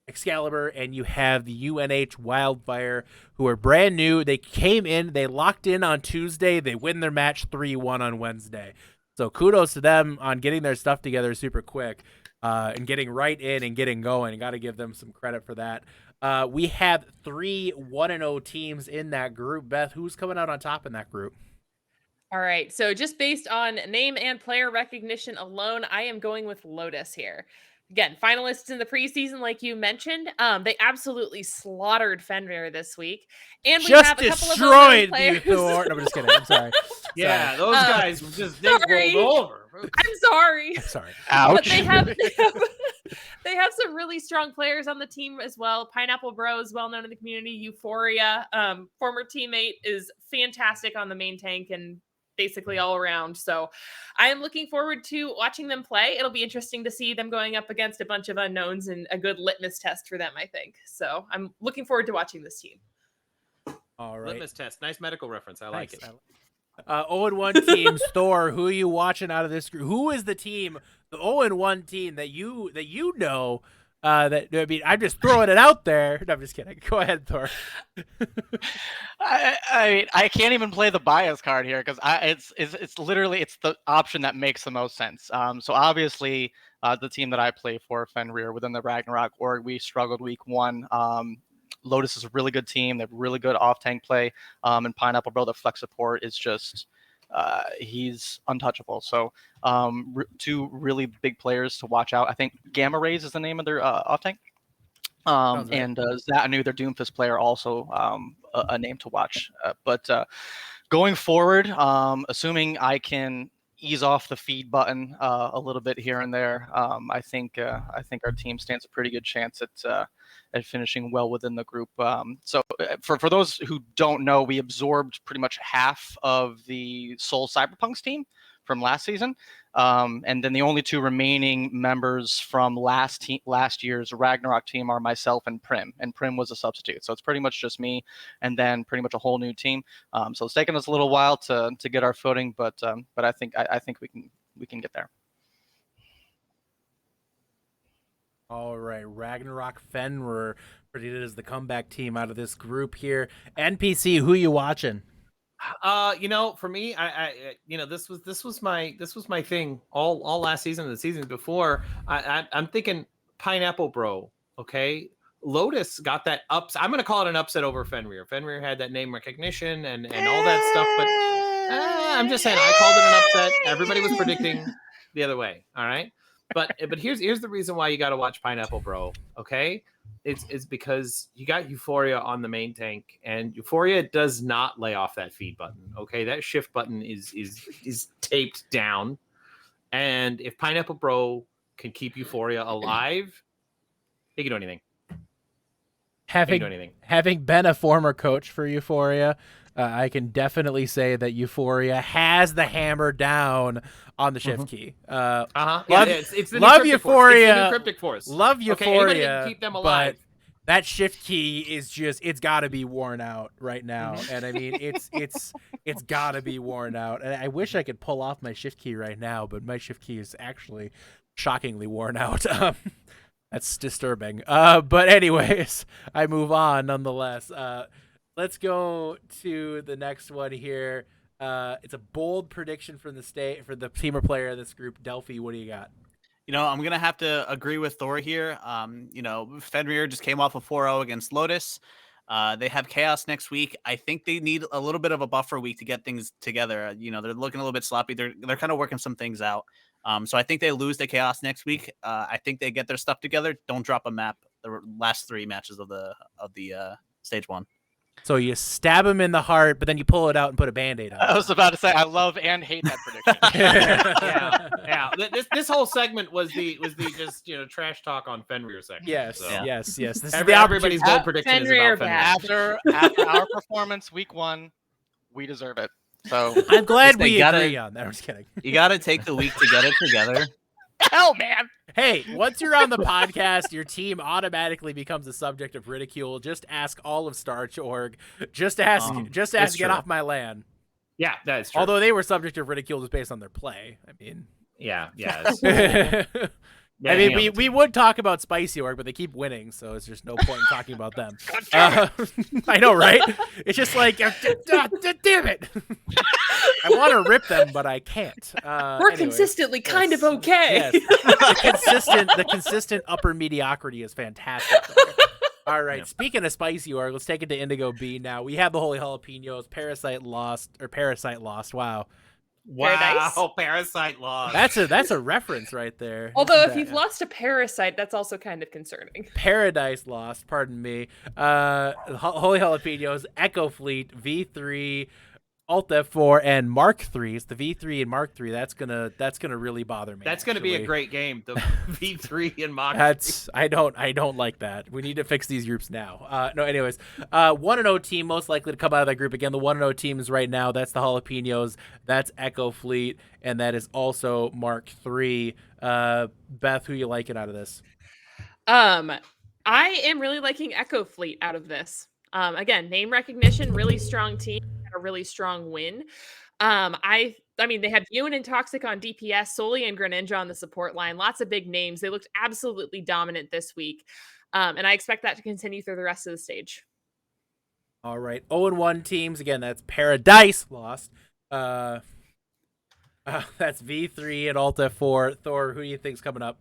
Excalibur, and you have the UNH Wildfire, who are brand new. They came in, they locked in on Tuesday, they win their match 3-1 on Wednesday. So kudos to them on getting their stuff together super quick and getting right in and getting going. Got to give them some credit for that. We have 3 1-0 teams in that group. Beth, who's coming out on top in that group? All right. So just based on name and player recognition alone, I am going with Lotus here. Again, finalists in the preseason, like you mentioned, they absolutely slaughtered Fenrir this week, and we just have a couple destroyed of players. No, I'm just kidding. I'm sorry. Yeah, those guys just rolled over. I'm sorry. Sorry. Ouch. But they have some really strong players on the team as well. Pineapple Bros, well known in the community. Euphoria, former teammate, is fantastic on the main tank and basically all around. So I am looking forward to watching them play. It'll be interesting to see them going up against a bunch of unknowns and a good litmus test for them, I think. So I'm looking forward to watching this team. All right. Litmus test. Nice medical reference. I like it. 0-1 team, Thor, who are you watching out of this group? Who is the team, the 0-1 team that you know? I'm just throwing it out there. No, I'm just kidding. Go ahead, Thor. I can't even play the bias card here because it's literally the option that makes the most sense. So obviously, the team that I play for, Fenrir, within the Ragnarok org, we struggled week 1. Lotus is a really good team. They have really good off-tank play. And Pineapple Bro, the flex support is just he's untouchable. So 2 really big players to watch out. I think Gamma Rays is the name of their off-tank. And Zatanu, their Doomfist player, also a name to watch. But going forward, assuming I can ease off the feed button a little bit here and there, I think our team stands a pretty good chance at finishing well within the group. So for those who don't know, we absorbed pretty much half of the Seoul Cyberpunks team from last season. And then the only two remaining members from last year's Ragnarok team are myself and Prim. And Prim was a substitute. So it's pretty much just me and then pretty much a whole new team. So it's taken us a little while to get our footing, but I think we can get there. All right, Ragnarok Fenrir predicted as the comeback team out of this group here. NPC, who you watching? For me, I this was my thing all last season and the seasons before. I'm thinking Pineapple Bro. Okay, Lotus got that upset. I'm gonna call it an upset over Fenrir. Fenrir had that name recognition and all that stuff, but I'm just saying I called it an upset. Everybody was predicting the other way. All right, but here's the reason why you got to watch Pineapple Bro. Okay. It's because you got Euphoria on the main tank, and Euphoria does not lay off that feed button. Okay, that shift button is taped down, and if Pineapple Bro can keep Euphoria alive, he can do anything. Having been a former coach for Euphoria, I can definitely say that Euphoria has the hammer down on the shift key. It's the love new Euphoria. It's the new cryptic force. Love Euphoria. Okay, anybody can keep them alive. But that shift key is it's got to be worn out right now, and I mean it's got to be worn out. And I wish I could pull off my shift key right now, but my shift key is actually shockingly worn out. That's disturbing. But anyways, I move on nonetheless. Let's go to the next one here. It's a bold prediction from the team or player of this group. Delphi, what do you got? I'm going to have to agree with Thor here. Fenrir just came off a 4-0 against Lotus. They have Chaos next week. I think they need a little bit of a buffer week to get things together. They're looking a little bit sloppy. They're kind of working some things out. So I think they lose to Chaos next week. I think they get their stuff together. Don't drop a map the last 3 matches of the stage 1. So you stab him in the heart, but then you pull it out and put a Band-Aid on it. I was about to say I love and hate that prediction. yeah. This whole segment was the just trash talk on Fenrir segment. Yes, so. yes. This is everybody's bold prediction Fenrir is about Fenrir. After our performance week 1, we deserve it. So I'm glad we agree on that. I'm just kidding. You got to take the week to get it together. Hell, man. Hey, once you're on the podcast, your team automatically becomes the subject of ridicule. Just ask all of Starch.org. Just ask get off my land. Yeah, that's true. Although they were subject of ridicule just based on their play. I mean, yeah. I mean, we would talk about Spicy Org, but they keep winning, so it's just no point in talking about them. I know, right? It's just like, damn it. I want to rip them, but I can't. We're consistently kind of okay. Yes. The consistent upper mediocrity is fantastic. All right. Yeah. Speaking of Spicy Org, let's take it to Indigo B now. We have the Holy Jalapenos. Parasite lost. Wow. Wow, Parasite lost. That's a reference right there. Although if you've lost a Parasite, that's also kind of concerning. Paradise lost, pardon me. Holy Jalapenos, Echo Fleet, V3, Alt F4, and Mark IIIs. The V3 and Mark III. That's gonna really bother me. That's gonna be a great game. The V3 and Mark. I don't like that. We need to fix these groups now. No, anyways, 1-0 team most likely to come out of that group again. The 1-0 teams right now. That's the Jalapenos. That's Echo Fleet, and that is also Mark III. Beth, who you liking out of this? I am really liking Echo Fleet out of this. Again, name recognition, really strong team, a really strong win. I mean, they had Ewan and Toxic on DPS, Soli and Greninja on the support line. Lots of big names. They looked absolutely dominant this week, and I expect that to continue through the rest of the stage. All right, 0-1 teams again. That's Paradise lost. That's V3 and Alt F4. Thor, who do you think's coming up?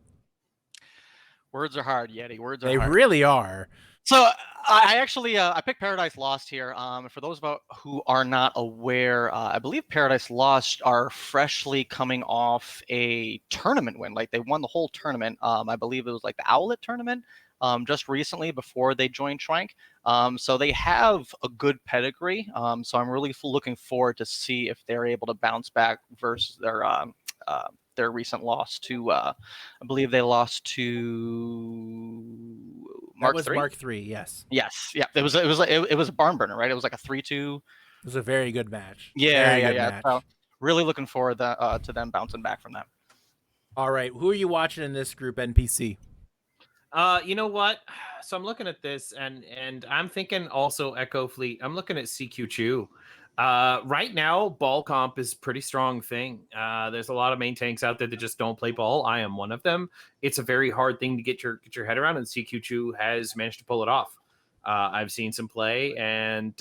Words are hard, Yeti. Words are hard. They hard. really are. So I actually I picked Paradise Lost here. For those who are not aware, I believe Paradise Lost are freshly coming off a tournament win. Like they won the whole tournament. I believe it was like the Owlet tournament. just recently before they joined Schwank. So they have a good pedigree. So I'm really looking forward to see if they're able to bounce back versus their recent loss to, I believe they lost to Mark III. Mark III, yes. Yes, yeah. It was a barn burner, right? It was like a 3-2. It was a very good match. Yeah. Match. So really looking forward to them bouncing back from that. All right, who are you watching in this group, NPC? You know what? So I'm looking at this, and I'm thinking also Echo Fleet. I'm looking at CQ Chew. Right now, ball comp is a pretty strong thing. There's a lot of main tanks out there that just don't play ball. I am one of them. It's a very hard thing to get your head around, and CQ Chew has managed to pull it off. I've seen some play, and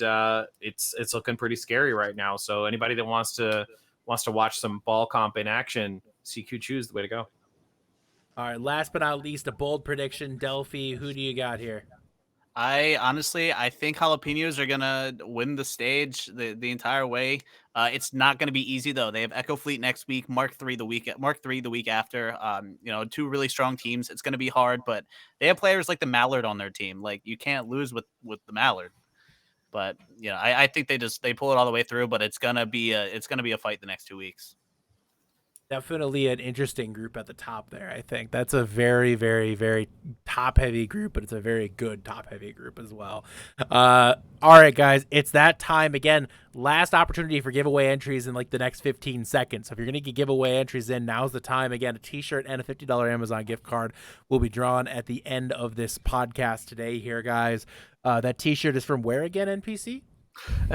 it's looking pretty scary right now. So anybody that wants to watch some ball comp in action, CQ Chew is the way to go. All right, last but not least, a bold prediction. Delphi, who do you got here? I think Jalapenos are gonna win the stage the entire way. It's not gonna be easy though. They have Echo Fleet next week, Mark III the week after. Two really strong teams. It's gonna be hard, but they have players like the Mallard on their team. Like you can't lose with the Mallard. But I think they pull it all the way through. But it's gonna be a fight the next 2 weeks. Definitely an interesting group at the top there. I think that's a very, very, very top-heavy group, but it's a very good top-heavy group as well. All right, guys, it's that time again. Last opportunity for giveaway entries in like the next 15 seconds. So if you're going to get giveaway entries in, now's the time. Again, a T-shirt and a $50 Amazon gift card will be drawn at the end of this podcast today here, guys. That T-shirt is from where again, NPC?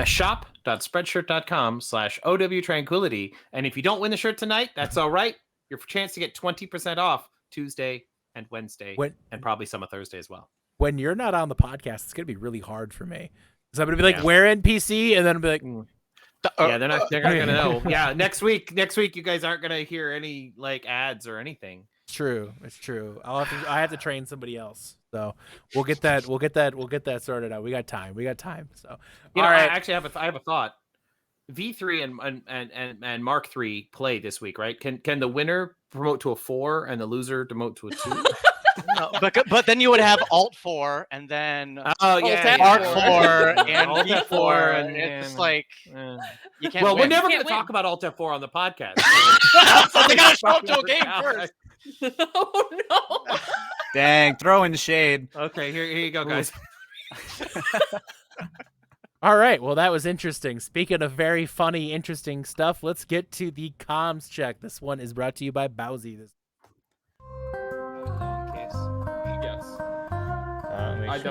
Shop.spreadshirt.com/OW Tranquility. And if you don't win the shirt tonight, that's all right. Your chance to get 20% off Tuesday and Wednesday, and probably some of Thursday as well. When you're not on the podcast, it's going to be really hard for me. So I'm going to be like, where NPC? And then I'll be like, yeah, they're not going to know. Yeah, next week, you guys aren't going to hear any like ads or anything. It's true. I have to train somebody else. So we'll get that sorted out. We got time. So all right. I have a thought. V3 and Mark III play this week, right? Can the winner promote to a 4 and the loser promote to a 2? No, but then you would have Alt 4 and then Mark 4 and V4 and it's like you can't. Well, we're never going to talk about Alt F4 on the podcast. So they got to show up to a game first. Oh no! Dang, throw in the shade. Okay, here you go, guys. All right, well, that was interesting. Speaking of very funny, interesting stuff, let's get to the comms check. This one is brought to you by Bowsy. Yes.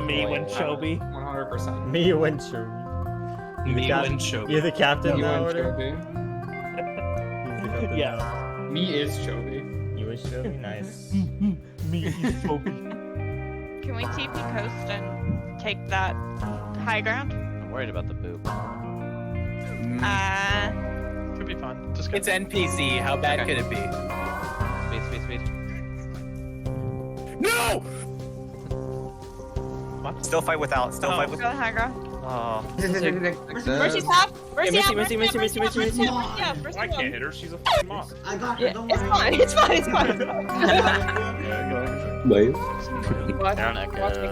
Me win Chobi. 100%. Me win Chobi. Me win Chobi. You're the captain now, Yes. Me is Chobi. You is Chobi? Nice. Me is Chobi. Can we TP coast and take that high ground? I'm worried about the boob. Could be fun. Just go. It's NPC. How bad could it be? Speed. No! What? Still fight without. Go the high ground. Oh. Mercy's half. Mercy. I can't hit her. She's a fucking mob. I got her. Don't worry. It's fine. Wait.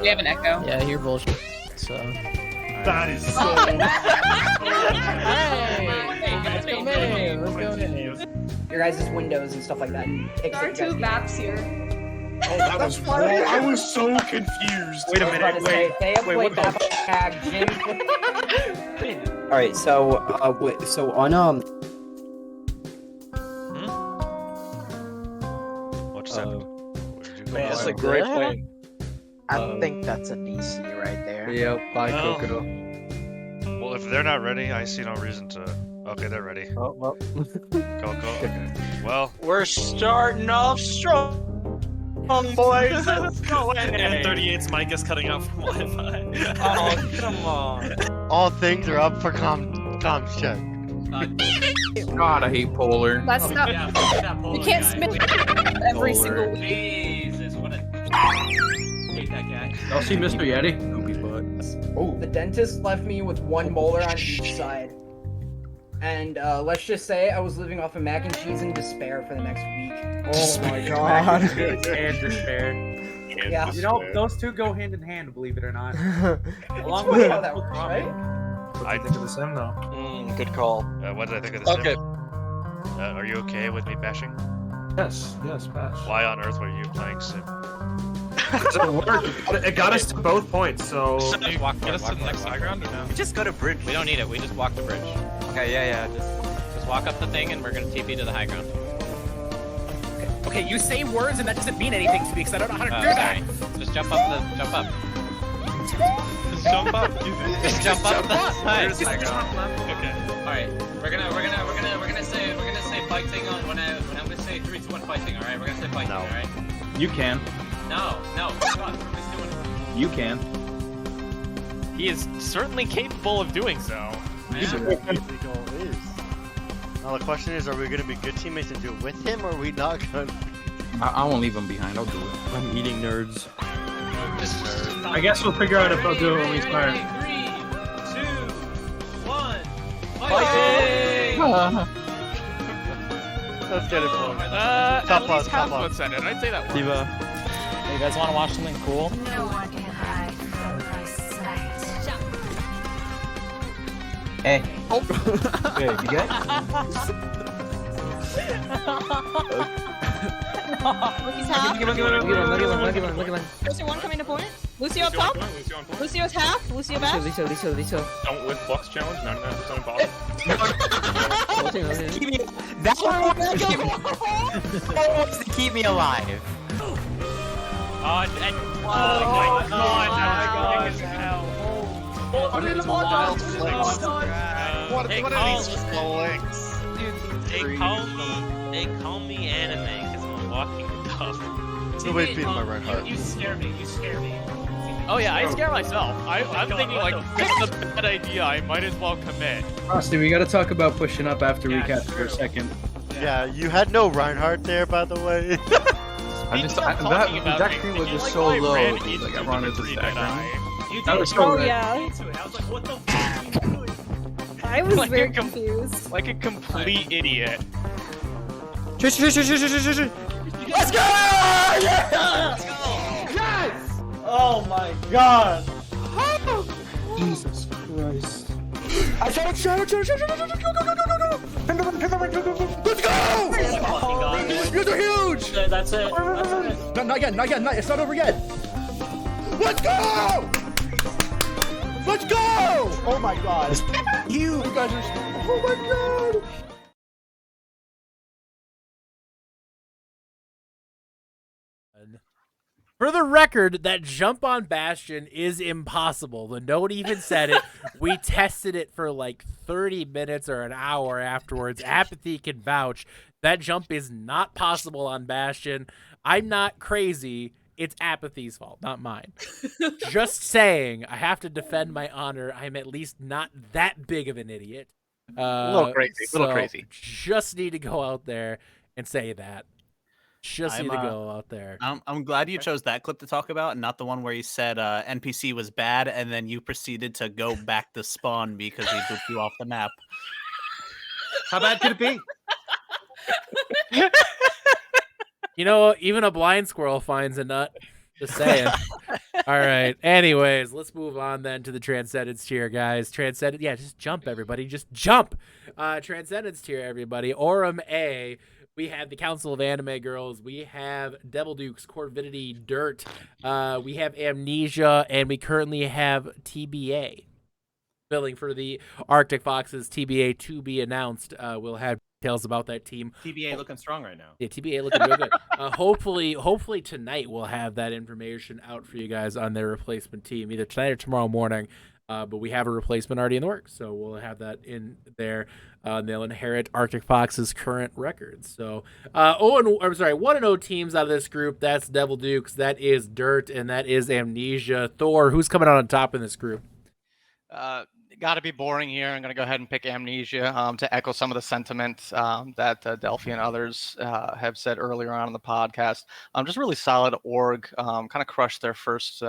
We have an echo. Yeah, you're bullshit. So. That is so. Let's go in. Your guys' windows and stuff like that. There are 2 maps here. Oh, that was wrong. I was so confused. Wait a minute. Wait, what the? All right, so on What's that? That's a great plan. I think that's a DC right there. Yep, by Crocodile. Well, if they're not ready, I see no reason to. Okay, they're ready. Oh, well. Go. Okay. Well, We're starting off strong, boys. Let's go in. and 38's mic is cutting out from Wi-Fi. Oh, come on. All things are up for comms check. God, I hate Polar. Let's not. We can't submit every single week. Jesus, what a hate that guy. Y'all see Mr. Yeti? Goopy butts. Oh, the dentist left me with 1 molar on each side. And let's just say I was living off of mac and cheese in despair for the next week. Oh my god. And despair. Yeah. You know, those two go hand in hand, believe it or not. Along Funny with how that works, right? What do you think of the sim, though? Good call. What did I think of the sim? Okay. Are you okay with me bashing? Yes, bash. Why on earth were you playing sim? It worked. It got us to both points, so... Just walk to the next high ground or no? Just go to bridge. We don't need it. We just walk the bridge. Okay, yeah. Just walk up the thing and we're gonna TP to the high ground. Okay, you say words and that doesn't mean anything to me because I don't know how to do that. Sorry. Just jump up. Just jump up. Just jump up the high ground. Okay. All right. We're gonna say fighting on when I'm gonna say 3, 2, 1 fighting. All right. We're gonna say fighting. All right. You can. No. God, who's doing it? You can. He is certainly capable of doing so. Now the question is, are we gonna be good teammates and do it with him, or are we not gonna? I won't leave him behind. I'll do it. I'm eating nerds. I guess we'll figure out if I'll do it when we start. 3, 2, 1. Fighting! Let's get it, bro. At least half what's in it. I'd say that works. Diva. Hey, you guys want to watch something cool? No one can hide from my sight. Hey. Oh. Hey, you good? Look half. Look at one. Lucio one coming to point. Lucio up top. Lucio's half. Lucio back. Lucio. Don't win box challenge. 99% impossible. That was to keep me alive. Oh my god. That was hell. What are these flicks? They call me anime because I'm a walking tough. Nobody's beating my right heart. You scare me. Oh yeah, I scare myself. I'm thinking like, this is a bad idea. I might as well commit. Rusty, we gotta talk about pushing up after recap for a second. Yeah, you had no Reinhardt there, by the way. That actually was just so low. Like everyone is just background. That was so red. Yeah. I was like, what the fuck are you doing? I was Like very a confused. Like a complete idiot. Let's go! Yeah! Yes! Oh my god! Jesus Christ. I shot it! Go! Pin the ring! Let's go! These are huge! Yeah, that's it. Not yet. It's not over yet. Let's go! Let's go! Oh my god. You guys are... Oh my god! For the record, that jump on Bastion is impossible. The note even said it. We tested it for like 30 minutes or an hour afterwards. Apathy can vouch. That jump is not possible on Bastion. I'm not crazy. It's Apathy's fault, not mine. Just saying, I have to defend my honor. I'm at least not that big of an idiot. A little crazy. Just need to go out there and say that. Just need to go out there. I'm glad you chose that clip to talk about and not the one where you said NPC was bad and then you proceeded to go back to spawn because he booped you off the map. How bad could it be? You know, even a blind squirrel finds a nut. Just saying. All right. Anyways, let's move on then to the Transcendence tier, guys. Transcendence, yeah, just jump, everybody. Just jump. Transcendence tier, everybody. Orem A. We have the Council of Anime Girls. We have Devil Dukes, Corvidity, Dirt. We have Amnesia, and we currently have TBA. Billing for the Arctic Foxes, TBA to be announced. We'll have details about that team. TBA looking strong right now. Yeah, TBA looking real good. Hopefully tonight we'll have that information out for you guys on their replacement team, either tonight or tomorrow morning. But we have a replacement already in the works, so we'll have that in there. They'll inherit Arctic Fox's current records. So, 1-0 teams out of this group. That's Devil Dukes, that is Dirt, and that is Amnesia. Thor, who's coming out on top in this group? Got to be boring here. I'm going to go ahead and pick Amnesia to echo some of the sentiment that Delphi and others have said earlier on in the podcast. Just really solid org. Kind of crushed their first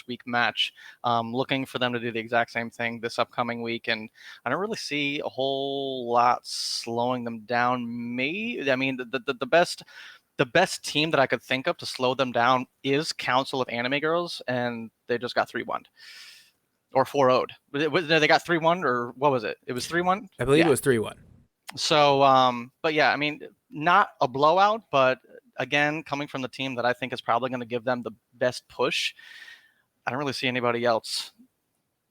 week match. Looking for them to do the exact same thing this upcoming week, and I don't really see a whole lot slowing them down. The best the best team that I could think of to slow them down is Council of Anime Girls, and they just got 3-1 or 4-0'd. They got 3-1 or what was it? It was 3-1. I believe it was 3-1. So, but yeah, I mean, not a blowout, but again, coming from the team that I think is probably going to give them the best push, I don't really see anybody else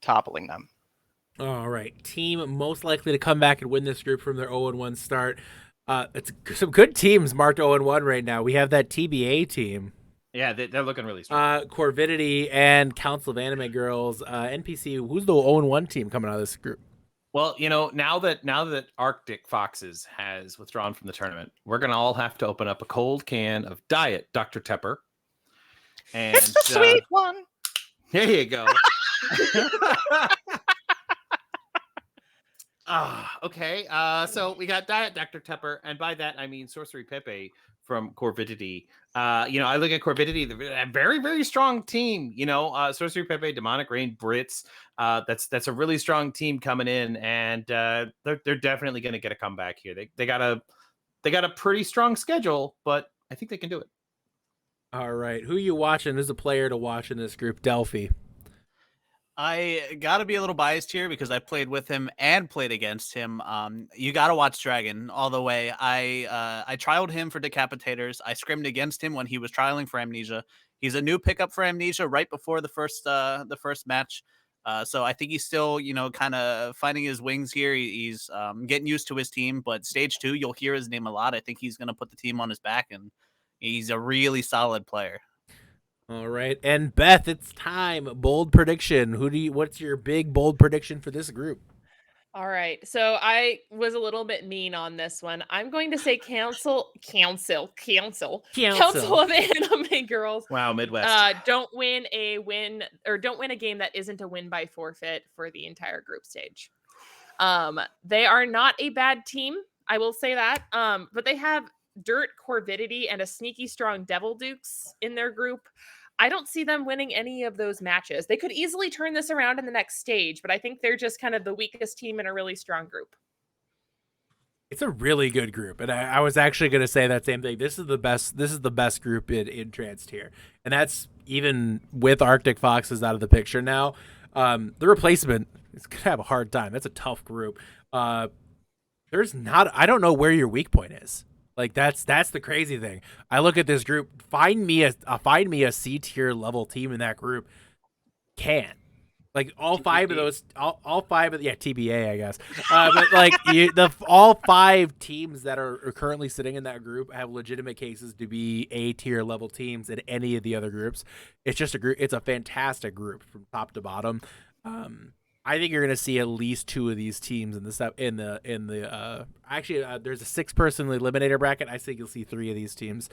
toppling them. All right. Team most likely to come back and win this group from their 0-1 start. It's some good teams marked 0-1 right now. We have that TBA team. Yeah, they're looking really strong. Corvidity and Council of Anime Girls. NPC, who's the 0-1 team coming out of this group? Well, now that Arctic Foxes has withdrawn from the tournament, we're gonna all have to open up a cold can of Diet Dr. Tepper. And it's the sweet one. Here you go. Okay. So we got Diet Dr. Tepper, and by that I mean Sorcery Pepe from Corvidity. I look at Corvidity, they're a very, very strong team. Sorcery Pepe, Demonic Rain, Brits. That's a really strong team coming in, and they're definitely going to get a comeback here. They got a pretty strong schedule, but I think they can do it. All right, who are you watching? Who's a player to watch in this group? Delphi. I got to be a little biased here because I played with him and played against him. You got to watch Dragon all the way. I trialed him for Decapitators. I scrimmed against him when he was trialing for Amnesia. He's a new pickup for Amnesia right before the first match. So I think he's still, kind of finding his wings here. He's getting used to his team, but stage 2, you'll hear his name a lot. I think he's going to put the team on his back, and he's a really solid player. All right, and Beth, it's time. Bold prediction. What's your big bold prediction for this group? All right, so I was a little bit mean on this one. I'm going to say Council of Anime Girls. Wow, Midwest. Don't win a game that isn't a win by forfeit for the entire group stage. They are not a bad team, I will say that. But they have Dirt, Corvidity, and a sneaky strong Devil Dukes in their group. I don't see them winning any of those matches. They could easily turn this around in the next stage, but I think they're just kind of the weakest team in a really strong group. It's a really good group, and I was actually going to say that same thing. This is the best group in Entranced here, and that's even with Arctic Foxes out of the picture now. The replacement is going to have a hard time. That's a tough group. I don't know where your weak point is. Like that's the crazy thing. I look at this group. Find me a C tier level team in that group. Like all five of those, all five of TBA, I guess. But like all 5 teams that are currently sitting in that group have legitimate cases to be A tier level teams in any of the other groups. It's just a group. It's a fantastic group from top to bottom. I think you're going to see at least 2 of these teams in there's a 6-person eliminator bracket. I think you'll see 3 of these teams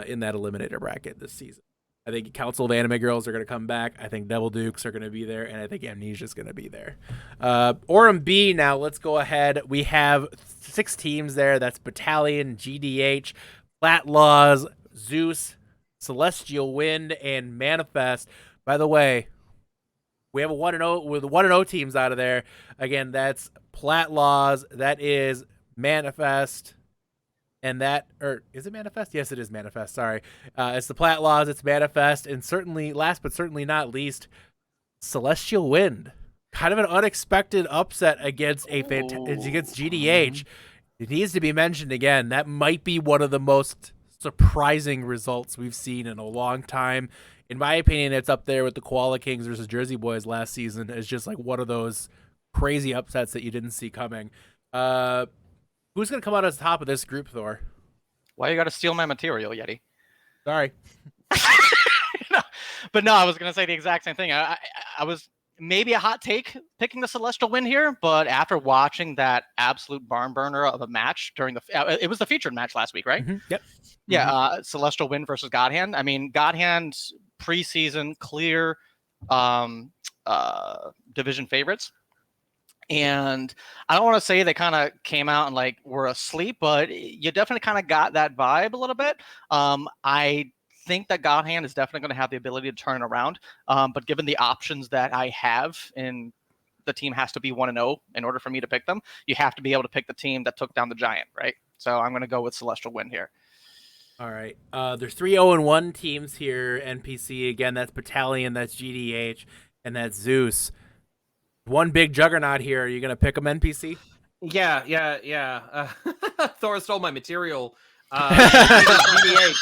in that eliminator bracket this season. I think Council of Anime Girls are going to come back. I think Devil Dukes are going to be there, and I think Amnesia is going to be there. Orem B, now let's go ahead. We have 6 teams there. That's Battalion, GDH, Flat Laws, Zeus, Celestial Wind, and Manifest. By the way, we have a 1-0 with 1-0 teams out of there. Again, that's Plat Laws. That is Manifest. And is it Manifest? Yes, it is Manifest. Sorry. It's the Plat Laws. It's Manifest. And certainly, last but certainly not least, Celestial Wind. Kind of an unexpected upset against GDH. It needs to be mentioned again. That might be one of the most surprising results we've seen in a long time. In my opinion, it's up there with the Koala Kings versus Jersey Boys last season. It's just like one of those crazy upsets that you didn't see coming. Who's going to come out as top of this group, Thor? Why you got to steal my material, Yeti? Sorry. But no, I was going to say the exact same thing. I was maybe a hot take picking the Celestial Win here, but after watching that absolute barn burner of a match during it was the featured match last week, right? Mm-hmm. Yep. Yeah, Celestial Win versus Godhand. I mean, Godhand's preseason clear division favorites. And I don't want to say they kind of came out and like were asleep, but you definitely kind of got that vibe a little bit. I think that Godhand is definitely going to have the ability to turn it around. But given the options that I have, and the team has to be 1-0 in order for me to pick them, you have to be able to pick the team that took down the Giant, right? So I'm going to go with Celestial Win here. All right. There's 3 0-1 teams here. NPC again. That's Battalion. That's GDH, and that's Zeus. One big juggernaut here. Are you gonna pick them, NPC? Yeah. Thor stole my material. GDH.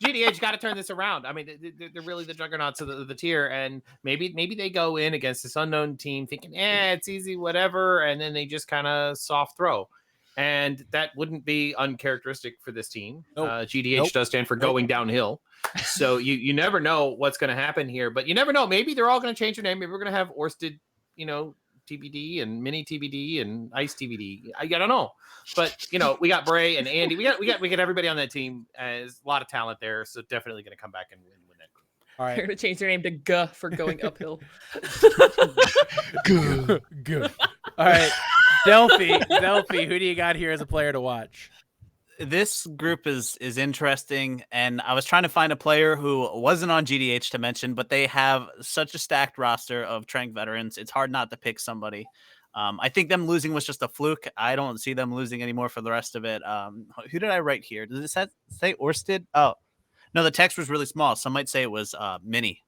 GDH got to turn this around. I mean, they're really the juggernauts of the tier, and maybe they go in against this unknown team thinking, it's easy, whatever, and then they just kind of soft throw. And that wouldn't be uncharacteristic for this team. Nope. GDH does stand for going downhill. So you never know what's going to happen here, but you never know. Maybe they're all going to change their name. Maybe we're going to have Orsted, TBD and Mini TBD and Ice TBD. I don't know, but we got Bray and Andy. We got everybody on that team. There's a lot of talent there, so definitely going to come back and win that group. All right, they're going to change their name to G for going uphill. Good. All right. Delphi, who do you got here as a player to watch? This group is interesting, and I was trying to find a player who wasn't on GDH to mention, but they have such a stacked roster of Trank veterans. It's hard not to pick somebody. I think them losing was just a fluke. I don't see them losing anymore for the rest of it. Who did I write here? Does it say Orsted? Oh, no, the text was really small. Some might say it was Mini.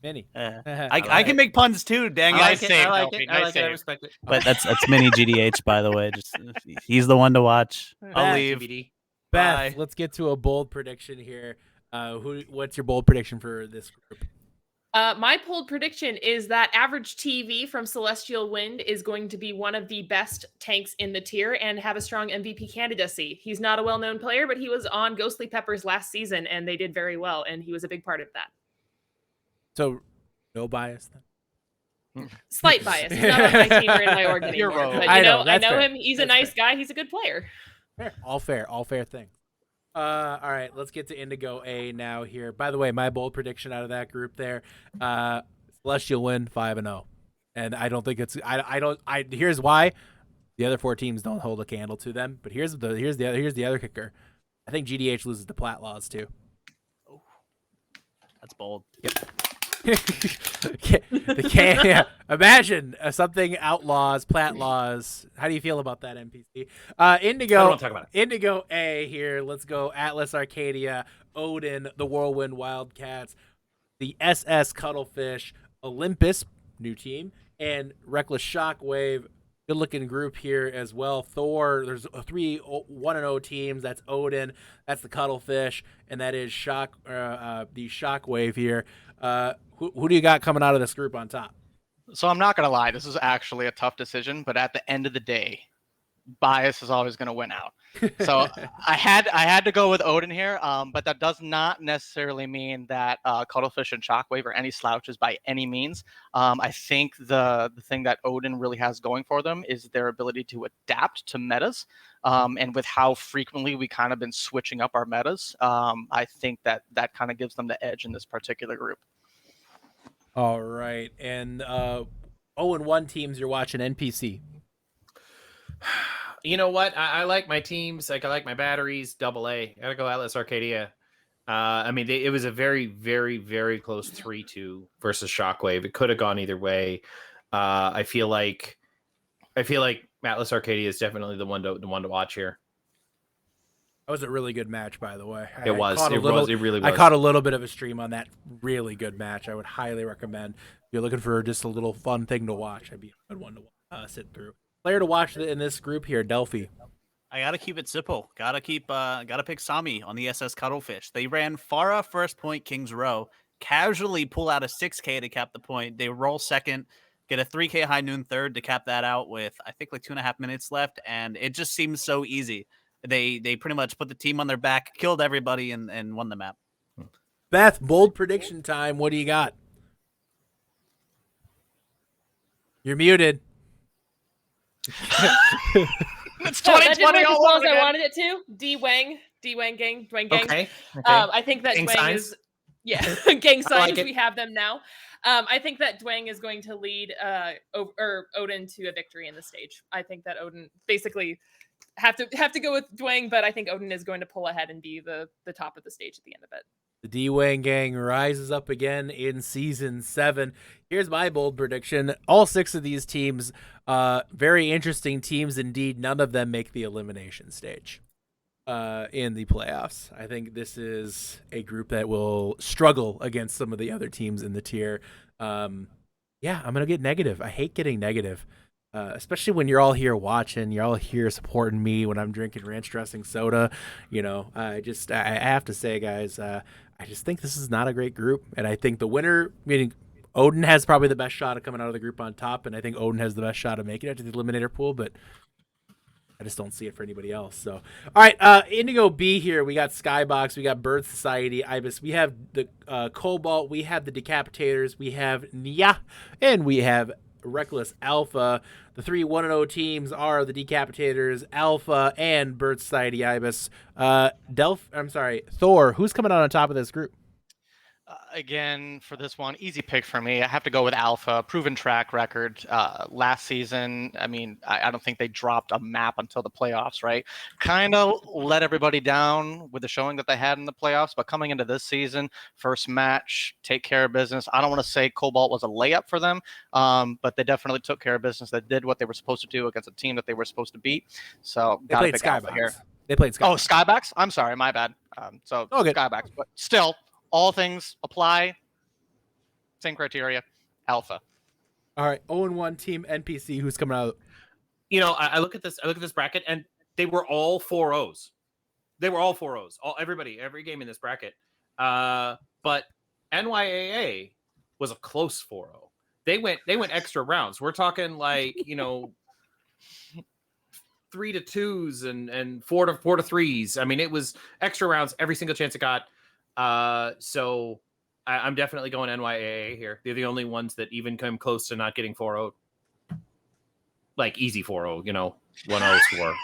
Mini. I can make puns too. Dang it! I like it. I respect it. But that's Mini GDH, by the way. Just he's the one to watch. I'll leave. Beth, let's get to a bold prediction here. What's your bold prediction for this group? My bold prediction is that Average TV from Celestial Wind is going to be one of the best tanks in the tier and have a strong MVP candidacy. He's not a well-known player, but he was on Ghostly Peppers last season, and they did very well, and he was a big part of that. So, no bias then? Slight bias. He's not on my team or in my org anymore. But I know him. He's a nice guy. He's a good player. Fair. All fair thing. All right, let's get to Indigo A now here. By the way, my bold prediction out of that group there, Celestial win 5-0. And I don't think it's here's why. The other 4 teams don't hold a candle to them, but here's the other kicker. I think GDH loses to Plat Laws too. Oh. That's bold. Yep. Imagine something Outlaws, Plat Laws. How do you feel about that, NPC? Indigo. I don't want to talk about it. Indigo A here. Let's go. Atlas Arcadia, Odin, the Whirlwind Wildcats, the SS Cuttlefish, Olympus, new team, and Reckless Shockwave. Good looking group here as well. Thor. There's 3 1-0 teams. That's Odin. That's the Cuttlefish, and that is the Shockwave here. Who do you got coming out of this group on top? So I'm not going to lie. This is actually a tough decision, but at the end of the day, bias is always going to win out. So I had to go with Odin here, but that does not necessarily mean that Cuttlefish and Shockwave are any slouches by any means. I think the thing that Odin really has going for them is their ability to adapt to metas, and with how frequently we kind of been switching up our metas, I think that kind of gives them the edge in this particular group. All right, and 0-1 teams you're watching NPC. You know what? I like my teams. I like my batteries. AA. Gotta go Atlas Arcadia. I mean, it was a very, very, very close 3-2 versus Shockwave. It could have gone either way. I feel like Atlas Arcadia is definitely the one to watch here. That was a really good match, by the way. It really was. I caught a little bit of a stream on that really good match. I would highly recommend. If you're looking for just a little fun thing to watch, that'd be a good one to sit through. Player to watch in this group here, Delphi. I gotta keep it simple. Gotta pick Sami on the SS Cuttlefish. They ran Farah first point, Kings Row, casually pull out a 6K to cap the point. They roll second, get a 3K high noon third to cap that out with I think like 2.5 minutes left, and it just seems so easy. They pretty much put the team on their back, killed everybody, and won the map. Beth, bold prediction time. What do you got? You're muted. It's 2020 all over again. I wanted it to. Dwang gang, Dwang gang. Okay. I think that gang Dwang signs? is gang signs. Like we have them now. I think that Dwang is going to lead Odin to a victory in the stage. I think that Odin basically have to go with Dwang, but I think Odin is going to pull ahead and be the top of the stage at the end of it. The D-Wang gang rises up again in Season 7. Here's my bold prediction. All 6 of these teams, very interesting teams indeed. None of them make the elimination stage. in the playoffs. I think this is a group that will struggle against some of the other teams in the tier. Yeah, I'm going to get negative. I hate getting negative, especially when you're all here watching. You're all here supporting me when I'm drinking ranch dressing soda. I have to say, guys, I just think this is not a great group. And I think the winner, meaning Odin, has probably the best shot of coming out of the group on top. And I think Odin has the best shot of making it to the eliminator pool. But I just don't see it for anybody else. So, all right, Indigo B here. We got Skybox. We got Bird Society, Ibis. We have the Cobalt. We have the Decapitators. We have Nya. And we have Reckless Alpha. The 3 1-0 teams are the Decapitators, Alpha, and Bird Society, Ibis. Thor, who's coming out on top of this group? Again, for this one, easy pick for me. I have to go with Alpha. Proven track record. Last season, I mean, I don't think they dropped a map until the playoffs, right? Kind of let everybody down with the showing that they had in the playoffs, but coming into this season, first match, take care of business. I don't want to say Cobalt was a layup for them, but they definitely took care of business. They did what they were supposed to do against a team that they were supposed to beat. So, they played Skybox. They played Skybox. Oh, Skybox? I'm sorry, my bad. Skybox, but still. All things apply. Same criteria. Alpha. All right. 0-1 team NPC. Who's coming out? I look at this. I look at this bracket, and they were all 4-0s. They were all 4-0s. Every game in this bracket. But NYAA was a close 4-0. They went extra rounds. We're talking 3-2s and 4-3s. I mean, it was extra rounds every single chance it got. So I'm definitely going NYAA here. They're the only ones that even come close to not getting 4-0. Like easy 4-0, 1-0 score.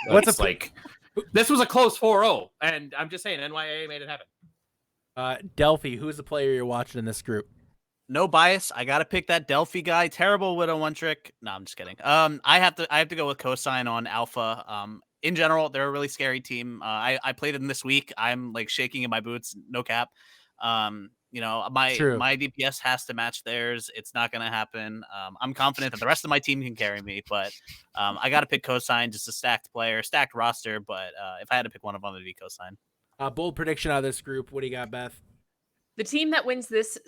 This was a close 4-0, and I'm just saying NYAA made it happen. Delphi, who's the player you're watching in this group? No bias. I gotta pick that Delphi guy. Terrible Widow one trick. No, I'm just kidding. I have to go with Cosign on Alpha. In general, they're a really scary team. I played them this week. I'm shaking in my boots, no cap. My DPS has to match theirs. It's not gonna happen. I'm confident that the rest of my team can carry me, but I gotta pick Cosign, just a stacked player, stacked roster. But if I had to pick one of them, it'd be Cosign. Bold prediction out of this group. What do you got, Beth? The team that wins this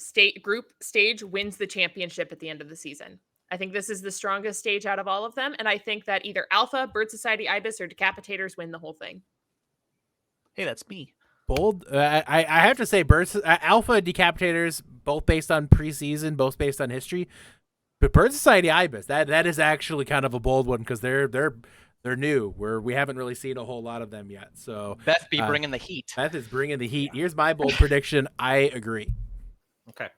group stage wins the championship at the end of the season. I think this is the strongest stage out of all of them, and I think that either Alpha, Bird Society, Ibis, or Decapitators win the whole thing. Hey, that's me. Bold. I have to say, Alpha, Decapitators, both based on preseason, both based on history. But Bird Society, Ibis, that is actually kind of a bold one because they're new. We haven't really seen a whole lot of them yet. So Beth be bringing the heat. Beth is bringing the heat. Here's my bold prediction. I agree. Okay.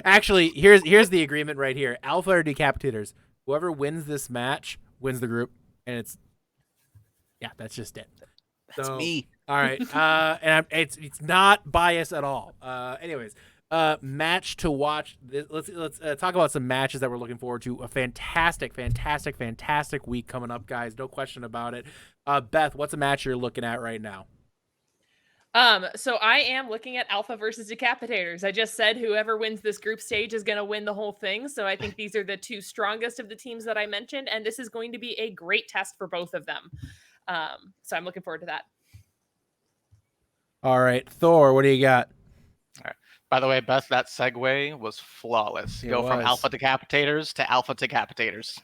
Actually, here's the agreement right here. Alpha or Decapitators. Whoever wins this match wins the group, and that's just it. That's me. All right. And it's not bias at all. Anyways, match to watch. Let's talk about some matches that we're looking forward to. A fantastic week coming up, guys. No question about it. Beth, what's a match you're looking at right now? So I am looking at Alpha versus Decapitators. I just said whoever wins this group stage is going to win the whole thing. So I think these are the two strongest of the teams that I mentioned, and this is going to be a great test for both of them. So I'm looking forward to that. All right, Thor, what do you got? All right. By the way, Beth, that segue was flawless. You go from Alpha Decapitators to Alpha Decapitators.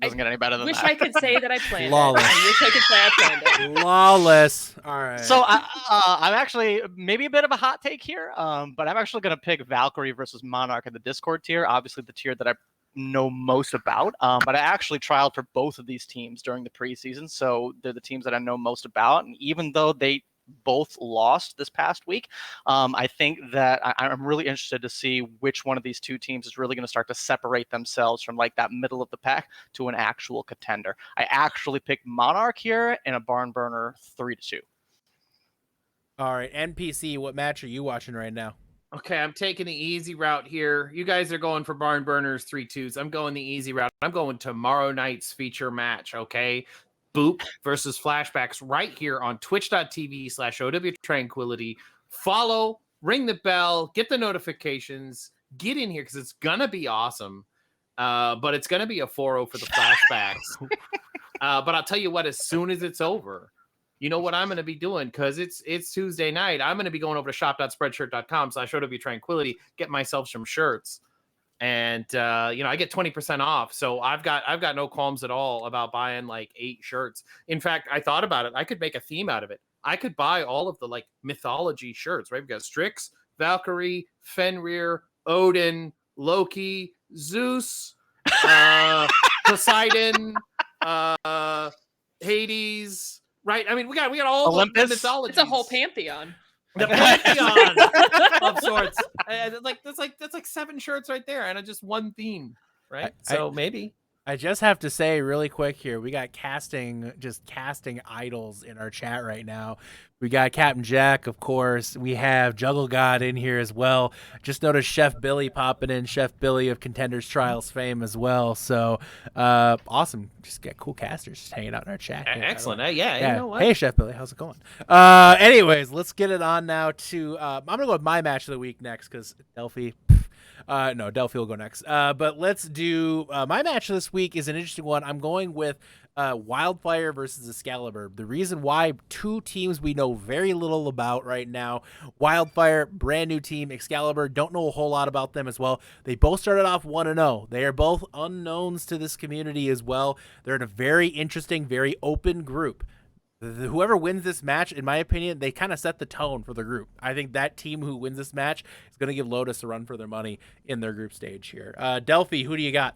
Doesn't get any better than that. Wish I could say that I planned Flawless. it. I wish I could say I planned it. Flawless. All right. So I'm actually maybe a bit of a hot take here, but I'm actually going to pick Valkyrie versus Monarch in the Discord tier. Obviously, the tier that I know most about. But I actually trialed for both of these teams during the preseason, so they're the teams that I know most about. And even though they both lost this past week, I think that I'm really interested to see which one of these two teams is really going to start to separate themselves from that middle of the pack to an actual contender. I actually picked Monarch here in a barn burner 3-2. All right, NPC, what match are you watching right now? Okay, I'm taking the easy route here. You guys are going for barn burners 3-2s. I'm going the easy route. I'm going tomorrow night's feature match, okay? Boop versus Flashbacks right here on twitch.tv/OW Tranquility. Follow, ring the bell, get the notifications, get in here because it's going to be awesome. But it's going to be a 4-0 for the Flashbacks. But I'll tell you what, as soon as it's over, you know what I'm going to be doing? Because it's Tuesday night. I'm going to be going over to shop.spreadshirt.com/OWTranquility, get myself some shirts. And I get 20% off. So I've got no qualms at all about buying like 8 shirts. In fact, I thought about it. I could make a theme out of it. I could buy all of the like mythology shirts, right? We've got Strix, Valkyrie, Fenrir, Odin, Loki, Zeus, Poseidon, Hades, right? I mean, we got all Olympus. the mythologies. It's a whole pantheon. The pantheon of sorts. That's like 7 shirts right there, and just one theme, right? Maybe. I just have to say really quick here, we got casting idols in our chat right now. We got Captain Jack, of course. We have Juggle God in here as well. Just noticed Chef Billy popping in, Chef Billy of Contenders Trials fame as well. So awesome. Just get cool casters just hanging out in our chat here. Excellent. Yeah, you know what? Hey, Chef Billy, how's it going? Anyways, let's get it on now to I'm going to go with my match of the week next because Delphi. No, Delphi will go next. But let's do my match this week is an interesting one. I'm going with Wildfire versus Excalibur. The reason why, 2 teams we know very little about right now. Wildfire, brand new team. Excalibur, don't know a whole lot about them as well. They both started off 1-0. They are both unknowns to this community as well. They're in a very interesting, very open group. Whoever wins this match, in my opinion, they kind of set the tone for the group. I think that team who wins this match is going to give Lotus a run for their money in their group stage here. Delphi, who do you got?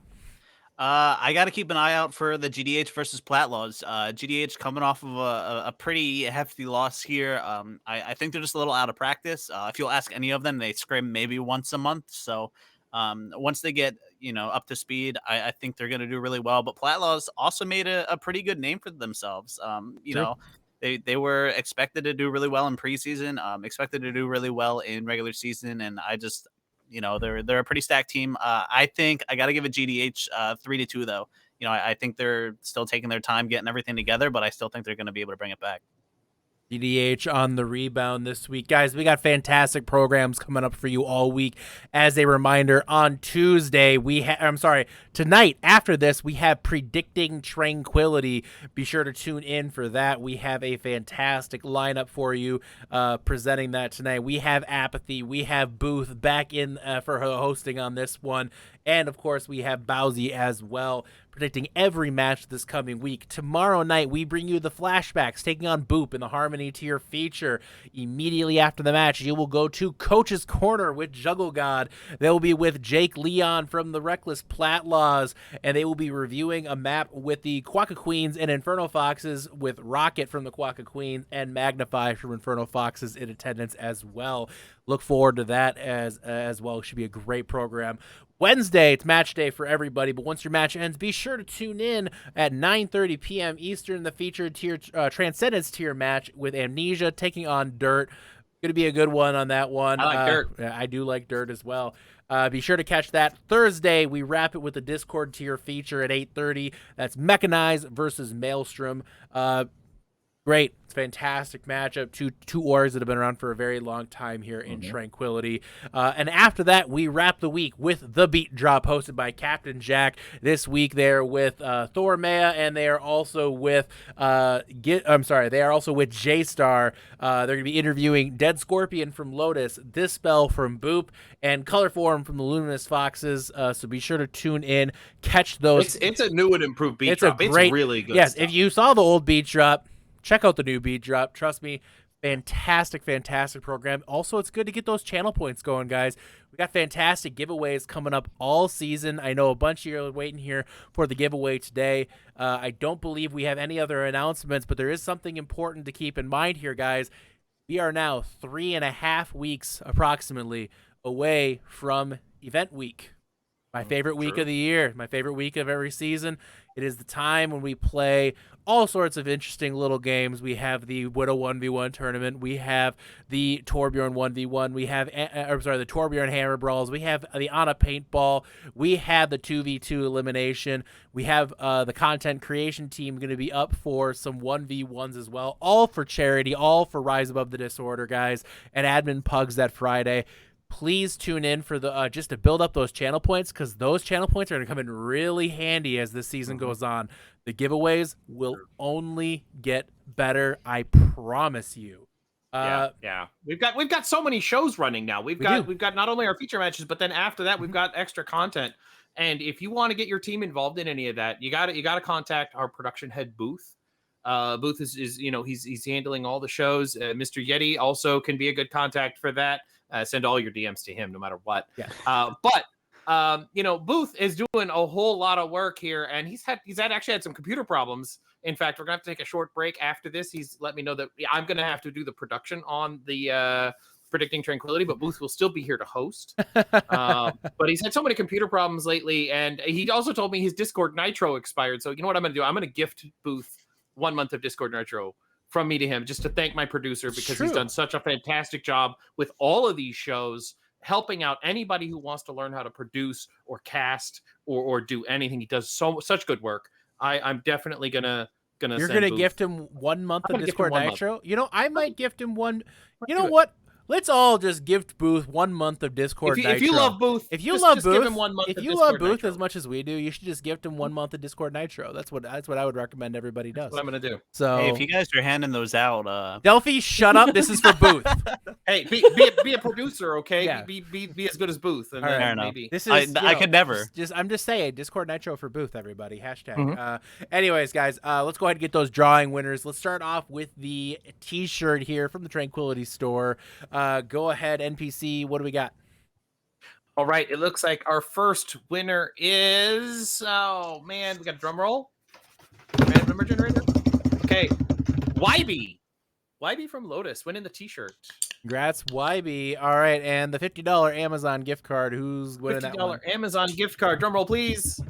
I got to keep an eye out for the GDH versus Platlaws. GDH coming off of a pretty hefty loss here. I think they're just a little out of practice. If you'll ask any of them, they scrim maybe once a month. So once they get up to speed, I think they're going to do really well. But Platlaws also made a pretty good name for themselves. They were expected to do really well in preseason, expected to do really well in regular season, and I just they're a pretty stacked team. I think I got to give it GDH 3-2 though. I think they're still taking their time getting everything together, but I still think they're going to be able to bring it back. GDH on the rebound this week. Guys, we got fantastic programs coming up for you all week. As a reminder, on Tuesday, tonight after this, we have Predicting Tranquility. Be sure to tune in for that. We have a fantastic lineup for you presenting that tonight. We have Apathy. We have Booth back in for hosting on this one. And, of course, we have Bowsy as well, predicting every match this coming week. Tomorrow night, we bring you the flashbacks, taking on Boop in the Harmony tier feature. Immediately after the match, you will go to Coach's Corner with Juggle God. They will be with Jake Leon from the Reckless Platlaws, and they will be reviewing a map with the Quokka Queens and Inferno Foxes, with Rocket from the Quokka Queens and Magnify from Inferno Foxes in attendance as well. Look forward to that as well. It should be a great program. Wednesday, it's match day for everybody, but once your match ends, be sure to tune in at 9:30 p.m. Eastern, the featured tier Transcendence tier match with Amnesia taking on Dirt. Going to be a good one on that one. I like Dirt. I do like Dirt as well. Be sure to catch that. Thursday, we wrap it with the Discord tier feature at 8:30. That's Mechanize versus Maelstrom. Great. It's a fantastic matchup. Two orgs that have been around for a very long time here in Tranquility. And after that, we wrap the week with The Beat Drop, hosted by Captain Jack. This week, they're with Thor Maya, and they are also with they are also with J-Star. They're going to be interviewing Dead Scorpion from Lotus, Dispel from Boop, and Colorform from the Luminous Foxes. So be sure to tune in, catch those. It's a new and improved Beat Drop. It's really good. Yes, stuff. if you saw the old Beat Drop, check out the new Beat Drop. Trust me, fantastic program. Also, it's good to get those channel points going, guys. We got fantastic giveaways coming up all season. I know a bunch of you are waiting here for the giveaway today. I don't believe we have any other announcements, but there is something important to keep in mind here, guys. We are now 3.5 weeks approximately away from event week. My favorite week of the year, my favorite week of every season. It is the time when we play all sorts of interesting little games. We have the Widow 1v1 tournament. We have the Torbjorn 1v1. We have, the Torbjorn Hammer Brawls. We have the Ana Paintball. We have the 2v2 elimination. We have the content creation team going to be up for some 1v1s as well. All for charity, all for Rise Above the Disorder, guys. And Admin Pugs that Friday. please tune in for the just to build up those channel points, because those channel points are going to come in really handy as this season goes on. The giveaways will only get better, I promise you. Yeah. We've got so many shows running now. We've got not only our feature matches, but then after that we've got extra content. And if you want to get your team involved in any of that, you got to contact our production head Booth. Booth is he's handling all the shows. Mr. Yeti also can be a good contact for that. Send all your DMs to him no matter what. Yeah. Booth is doing a whole lot of work here, and he's actually had some computer problems. In fact, we're gonna have to take a short break after this. He's let me know that I'm gonna have to do the production on the Predicting Tranquility, but Booth will still be here to host. But he's had so many computer problems lately, and he also told me his Discord Nitro expired. So you know what I'm gonna do? I'm gonna gift Booth 1 month of Discord Nitro from me to him, just to thank my producer, because he's done such a fantastic job with all of these shows, helping out anybody who wants to learn how to produce or cast or do anything. He does such good work. I'm definitely gonna. You're gonna gift him 1 month of Discord Nitro. You know, I might gift him one. You know what? Let's all just gift Booth 1 month of Discord Nitro. If you love Booth, if you love Booth, give him 1 month. If you love Booth as much as we do, you should just gift him 1 month of Discord Nitro. That's what I would recommend everybody does. That's what I'm gonna do. So hey, if you guys are handing those out, Delphi, shut up. This is for Booth. Hey, be a producer, okay? Yeah. Be as good as Booth. And All then right. maybe This is I could never. I'm just saying Discord Nitro for Booth, everybody. Hashtag. Anyways, guys, let's go ahead and get those drawing winners. Let's start off with the T-shirt here from the Tranquility Store. Go ahead, NPC. What do we got? All right, it looks like our first winner is, oh man, we got a drum roll. Random number generator. Okay, YB from Lotus winning the T-shirt. Congrats, YB. All right, and the $50 Amazon gift card. Who's winning that one? $50 Amazon gift card. Drum roll, please.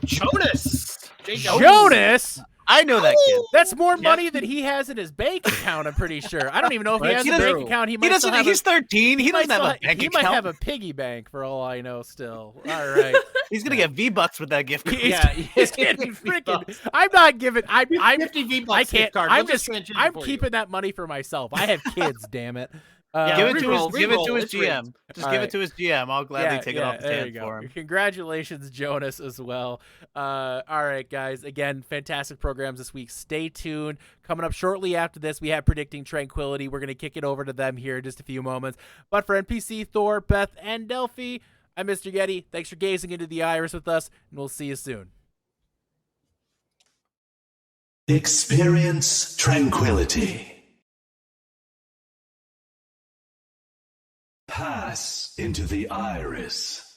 Jonas. Jonas. I know that kid. That's more money than he has in his bank account, I'm pretty sure. I don't even know if he has a bank account. He's 13. He doesn't have a bank account. He might have a piggy bank for all I know still. All right. He's going to get V-Bucks with that gift card. He's getting freaking. I'm not giving. I'm 50 V-Bucks I can't. gift card. I'm keeping that money for myself. I have kids, damn it. Give it to his GM. Just give it to his GM. I'll gladly take it off his there hand for him. Congratulations, Jonas, as well. All right, guys. Again, fantastic programs this week. Stay tuned. Coming up shortly after this, we have Predicting Tranquility. We're going to kick it over to them here in just a few moments. But for NPC, Thor, Beth, and Delphi, I'm Mr. Yeti. Thanks for gazing into the iris with us, and we'll see you soon. Experience tranquility. Pass into the iris.